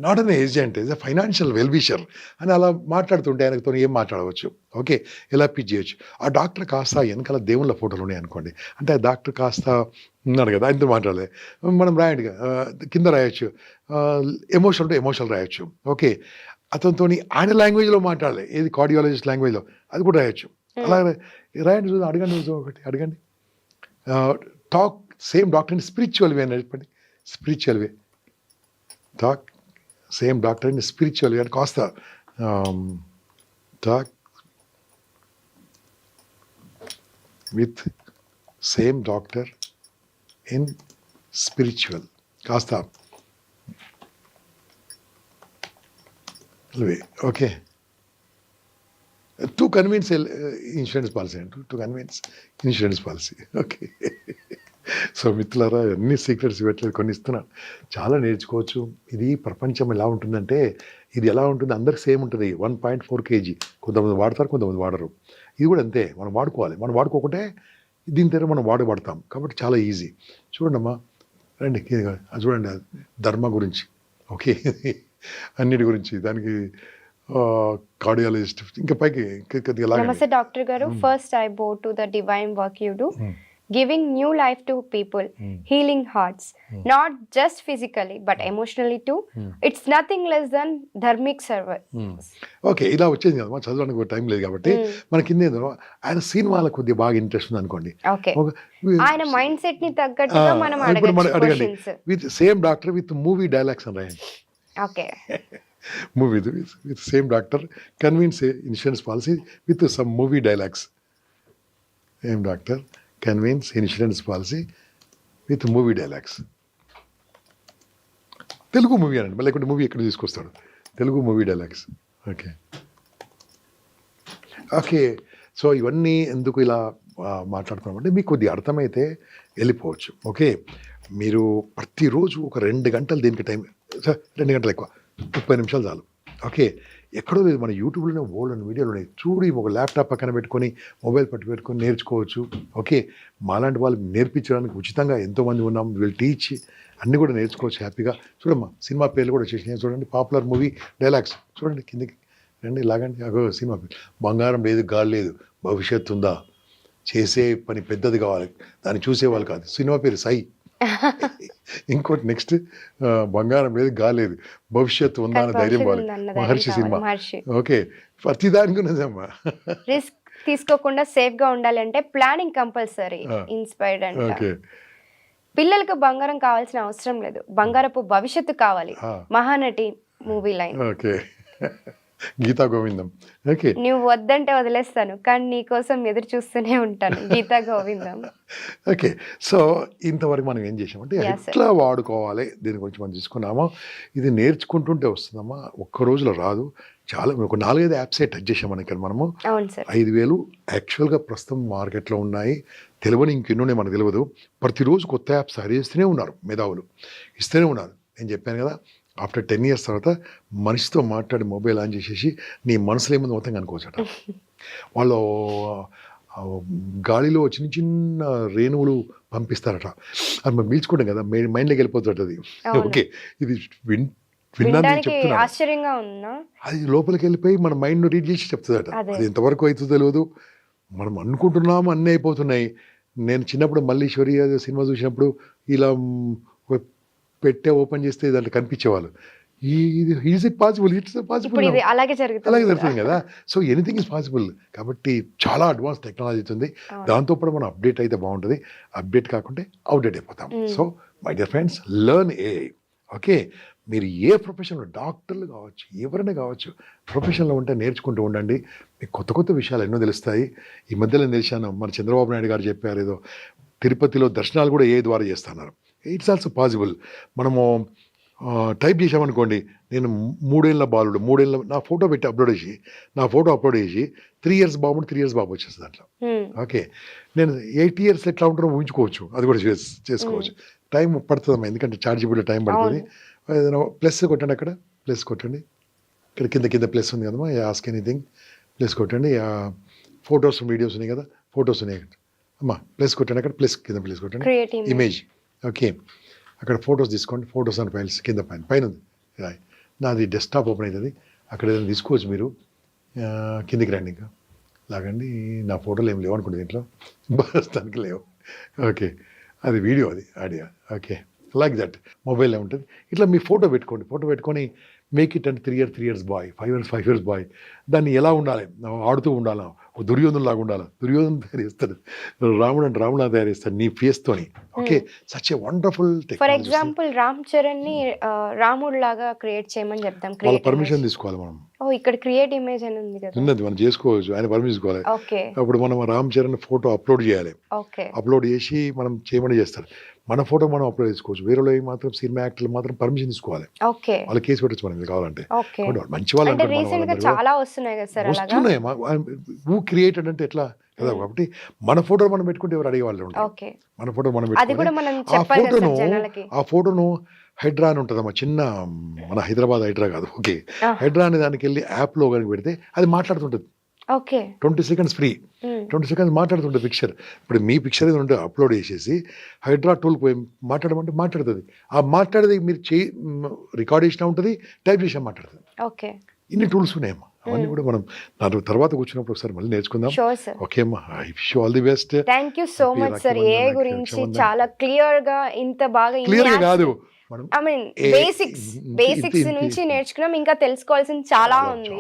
not an agent, is a financial wellwisher అని అలా మాట్లాడుతుంటే ఆయనతో ఏం మాట్లాడవచ్చు. Okay, ఎలా pitch చేయొచ్చు. ఆ doctor కాస్త వెనకాల దేవుళ్ళ ఫోటోలు ఉన్నాయి అనుకోండి, అంటే ఆ డాక్టర్ కాస్త ఉన్నాడు కదా, ఆయనతో మాట్లాడలే, మనం రాయండి, కింద రాయొచ్చు, ఎమోషనల్ టు ఎమోషనల్ రాయొచ్చు. ఓకే, అతనితో ఆయన లాంగ్వేజ్లో మాట్లాడలే, ఏది కార్డియాలజిస్ట్ లాంగ్వేజ్లో, అది కూడా రాయొచ్చు. అలా రాయండి, చూద్దాం, అడగండి. Talk same doctor in spiritual way అని చెప్పండి. Spiritual way talk same doctor in spiritual way అని కాస్త talk with same doctor in spiritual, కాస్త way. Okay, to convince insurance policy అంటూ, to convince insurance policy. Okay, so మిత్రులారా, అన్ని secrets ఇవ్వట్లేదు, కొన్ని ఇస్తున్నాను, చాలా నేర్చుకోవచ్చు. ఇది ప్రపంచం ఎలా ఉంటుందంటే, ఇది ఎలా ఉంటుంది, అందరికి సేమ్ ఉంటుంది. 1.4 kg, కొంతమంది వాడతారు, కొంతమంది వాడరు. ఇది కూడా అంతే, మనం వాడుకోవాలి. మనం వాడుకోకుంటే దీని దగ్గర మనం వాడబడతాం, కాబట్టి చాలా ఈజీ. చూడండి అమ్మా, రండి, చూడండి, ధర్మ గురించి, ఓకే, అన్నిటి గురించి, దానికి కార్డియాలజిస్ట్, ఇంకా పైకి. నమస్తే డాక్టర్ గారు, ఫస్ట్ ఐ బో to the divine work you do, giving new life to people, healing hearts, not just physically but emotionally too. It's nothing less than dharmic service. Okay, ఇలా వచ్చేది కదా, చదవడానికి టైం లేదు కాబట్టి మనకి ఏందో, ఆయన సినిమాలకు కొద్దిగా బాగా ఇంట్రెస్ట్ ఉంది అనుకోండి, ఆయన మైండ్ సెట్ ని తగ్గట్టుగా మనం అడగండి. With same doctor with movie dialogues అని రాయండి. Okay, movie with same doctor convince insurance policy with some movie dialogues. Same doctor convince insurance policy with movie dialogues. Telugu movie అనండి, మళ్ళీ లేకుంటే మూవీ ఎక్కడ తీసుకొస్తాడు, Telugu movie dialogues. Okay, so ఇవన్నీ ఎందుకు ఇలా మాట్లాడుతున్నామంటే, మీకు కొద్దిగా అర్థమైతే వెళ్ళిపోవచ్చు. ఓకే, మీరు ప్రతిరోజు ఒక 2 గంటలు దీనికి టైం, 2 గంటలు ఎక్కువ, 30 నిమిషాలు చాలు. ఓకే, ఎక్కడో లేదు, మన యూట్యూబ్లోనే ఓల్డ్ వీడియోలు ఉన్నాయి, చూడు. ఒక ల్యాప్టాప్ పక్కన పెట్టుకొని, మొబైల్ పెట్టుకొని నేర్చుకోవచ్చు. ఓకే, మాలాంటి వాళ్ళు నేర్పించడానికి ఉచితంగా ఎంతోమంది ఉన్నాం, వీళ్ళు టీచ్ అన్నీ కూడా నేర్చుకోవచ్చు హ్యాపీగా. చూడమ్మా, సినిమా పేర్లు కూడా చేసినాయి చూడండి, పాపులర్ మూవీ డైలాగ్స్ చూడండి, కిందికి రండి, లాగండి. అగో సినిమా పేరు, బంగారం లేదు గాలి లేదు, భవిష్యత్తు ఉందా, చేసే పని పెద్దది కావాలి, దాన్ని చూసేవాళ్ళు కాదు. సినిమా పేరు సై. ఇంకోటి నెక్స్ట్, బంగారం లేదు గాలి లేదు, భవిష్యత్తు ఉందా అని ధైర్యం పోవాలి, మహర్షి సినిమా. ఓకే, ప్రతి దానికి ఉన్నదమ్మా, తీసుకోకుండా సేఫ్ గా ఉండాలి అంటే ప్లానింగ్ కంపల్సరీ. ఇన్స్పైర్డ్ అంట. ఓకే. పిల్లలకు బంగారం కావాల్సిన అవసరం లేదు, బంగారపు భవిష్యత్తు కావాలి. Mahanati movie line. Okay. Geetha Govindam. Okay. నువ్వు వద్దంటే వదిలేస్తాను కానీ నీ కోసం ఎదురు చూస్తూనే ఉంటాను. గీతా గోవిందం. ఓకే. సో ఇంతవరకు మనం ఏం చేసామంటే Yes, sir. ఎట్లా వాడుకోవాలి దీని గురించి మనం తీసుకున్నామో. ఇది నేర్చుకుంటుంటే వస్తుందమ్మా, ఒక్క రోజులో రాదు. చాలా ఒక 4-5 యాప్సే టచ్ చేసాం మనం ఇక్కడ మనము. అవును సార్. 5,000 యాక్చువల్గా ప్రస్తుతం మార్కెట్లో ఉన్నాయి. తెలియని ఇంకెన్నున్నాయి మనకు తెలియదు. ప్రతిరోజు కొత్త యాప్స్ తయారు చేస్తూనే ఉన్నారు మేధావులు, ఇస్తూనే ఉన్నారు. నేను చెప్పాను కదా, ఆఫ్టర్ 10 years తర్వాత మనిషితో మాట్లాడి మొబైల్ ఆన్ చేసేసి నీ మనసులో ఏముంది మొత్తం కనుకోవచ్చట. వాళ్ళు గాలిలో చిన్న చిన్న రేణువులు పంపిస్తారట, అది మనం పీల్చుకుంటాం కదా, మైండ్లోకి వెళ్ళిపోతుంది అది. ఓకే. ఇది విన్నాను నేను వినడానికి చెప్తున్నాను. ఆశ్చర్యంగా ఉందా? అది లోపలికి వెళ్ళిపోయి మన మైండ్ను రీడ్ చేసి చెప్తుందట. అదే. అది ఎంతవరకు అవుతుందో తెలియదు. మనం అనుకుంటున్నాము అన్నీ అయిపోతున్నాయి. నేను చిన్నప్పుడు మల్లీశ్వరి అదే సినిమా చూసినప్పుడు ఇలా పెట్టే ఓపెన్ చేస్తే దాంట్లో కనిపించేవాళ్ళు. Is it possible, it's possible, ఇప్పుడు ఇది అలాగే అలాగే జరుగుతుంది. జరుగుతుంది కదా. So anything is possible. కాబట్టి చాలా అడ్వాన్స్ టెక్నాలజీ ఉంది. దాంతో పాటు మనం అప్డేట్ అయితే బాగుంటుంది. అప్డేట్ కాకుంటే అవుట్డేట్ అయిపోతాం. So my dear friends, learn AI. Okay. మీరు ఏ ప్రొఫెషన్లో, డాక్టర్లు కావచ్చు, ఎవరైనా కావచ్చు, ప్రొఫెషన్లో ఉంటే నేర్చుకుంటూ ఉండండి. మీకు కొత్త కొత్త విషయాలు ఎన్నో తెలుస్తాయి. ఈ మధ్యలో నేను తెలిసాను, మన చంద్రబాబు నాయుడు గారు చెప్పారు ఏదో తిరుపతిలో దర్శనాలు కూడా ఏ ద్వారా చేస్తున్నారు. It's also possible. మనము టైప్ చేసామనుకోండి, నేను 3 ఏళ్ళ బాలుడు, 3 ఏళ్ళ నా ఫోటో పెట్టి అప్లోడ్ చేసి 3 years బాబు 3 years బాబు వచ్చేస్తుంది దాంట్లో. ఓకే. నేను 8 years ఎట్లా ఉంటారో ఊహించుకోవచ్చు. అది కూడా చేసుకోవచ్చు. టైం పడుతుందమ్మా, ఎందుకంటే చార్జబుల్ టైం పడుతుంది. ఏదైనా ప్లస్ కొట్టండి, అక్కడ ప్లస్ కొట్టండి, ఇక్కడ కింద ప్లస్ ఉంది కదమ్మా, ఆస్క్ ఎనీథింగ్ ప్లస్ కొట్టండి. ఫొటోస్ వీడియోస్ ఉన్నాయి కదా, ఫొటోస్ ఉన్నాయి అమ్మా, ప్లస్ కొట్టండి, అక్కడ ప్లస్ కింద ప్లస్ కొట్టండి. ఇమేజ్. ఓకే. అక్కడ ఫొటోస్ తీసుకోండి, ఫొటోస్ అండ్ ఫైల్స్ కింద పైన ఉంది. నాది డెస్క్టాప్ ఓపెన్ అవుతుంది, అక్కడ ఏదైనా తీసుకోవచ్చు మీరు. కిందికి రండి, ఇంకా లాగండి. నా ఫోటోలు ఏం లేవు అనుకోండి దీంట్లో, ప్రస్తుతానికి లేవు. ఓకే. అది వీడియో, అది ఆడియో. ఓకే. లైక్ దట్ మొబైల్లో ఉంటుంది. ఇట్లా మీ ఫోటో పెట్టుకొని మేక్ ఇట్ అంటే 3 years బాయ్, 5 years బాయ్. దాన్ని ఎలా ఉండాలి, ఆడుతూ ఉండాలా, దుర్యోధను లాగా ఉండాలి. దుర్యోధను తయారు చేస్తాడు, రాముడు అంటే రాముడు తయారు చేస్తాడు నీ ఫేస్తోని. Okay. Such a wonderful for technology. Example Ram Charan ని రాముడు లాగా క్రియేట్ చేయమని చెప్తాం. వాళ్ళ పర్మిషన్ తీసుకోవాలి మనం. ఇక్కడ క్రియేట్ ఇమేజ్ అని ఉంది కదా. ఉన్నది, మనం చేసుకోవచ్చు, ఆయన పర్మిషన్ తీసుకోవాలి. ఓకే. అప్పుడు మనం రామ్ చరణ్ ఫోటో అప్లోడ్ చేయాలి. ఓకే. అప్లోడ్ చేసి మనం చేయమని చేస్తారు. మన ఫోటో మనం అప్లోడ్ చేసుకోవచ్చు. వేరేలో మాత్రం సినిమా యాక్టర్లు మాత్రం పర్మిషన్ తీసుకోవాలి. ఓకే. వాళ్ళ కేసు పెట్టచ్చు మనం కావాలంటే. ఓకే. మంచి వాళ్ళు అంటే రీసెంట్ గా చాలా వస్తున్నాయి కదా సార్, అలాగా వస్తున్నాయి. హూ క్రియేటెడ్ అంటే ఎట్లా కదా. కాబట్టి మన ఫోటో మనం పెట్టుకుంటే ఎవరు అడిగే వాళ్ళు ఉంటారు. ఓకే. మన ఫోటో మనం అది కూడా మనం పెట్టుకుంటే చెప్పాలి కదా సార్ జనాలకి. ఆ ఫోటోను హైడ్రా అని ఉంటుందమ్మా, చిన్న మన హైదరాబాద్ హైడ్రా కాదు. ఓకే. హైడ్రా అనే దానికి వెళ్ళి యాప్లో కనుక పెడితే అది మాట్లాడుతుంటుంది. ఓకే. 20 seconds free. 20 seconds మాట్లాడుతుంటే పిక్చర్. ఇప్పుడు మీ పిక్చర్ ఏదో ఉంటే అప్లోడ్ చేసేసి హైడ్రా టూల్కి పోయి మాట్లాడమంటే మాట్లాడుతుంది. ఆ మాట్లాడేది మీరు రికార్డ్ చేసినా ఉంటుంది, టైప్ చేసినా మాట్లాడుతుంది. ఓకే. ఇన్ని టూల్స్ ఉన్నాయమ్మా. అవన్నీ కూడా మనం దాని తర్వాత కూర్చున్నప్పుడు ఒకసారి మళ్ళీ నేర్చుకుందాం. Sure sir. ఓకే అమ్మా, I wish you all the best. Thank you so much sir. ఏ గురించి చాలా క్లియర్ గా, ఇంత బాగా, క్లియర్ కాదు, ఐ మీన్ బేసిక్స్ నుంచి నేర్చుకున్నాం. ఇంకా తెలుసుకోవాల్సింది చాలా ఉంది.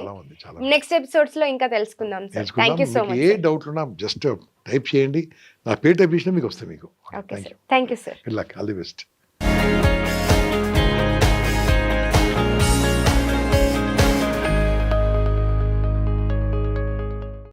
నెక్స్ట్ ఎపిసోడ్స్ లో ఇంకా తెలుసుకుందాం sir. Thank you so much. A doubt ఉన్నా జస్ట్ టైప్ చేయండి, నా పేరు టైప్ చేసినా మీకు వస్తాయి మీకు. Okay sir. Thank you sir. Good luck, all the best.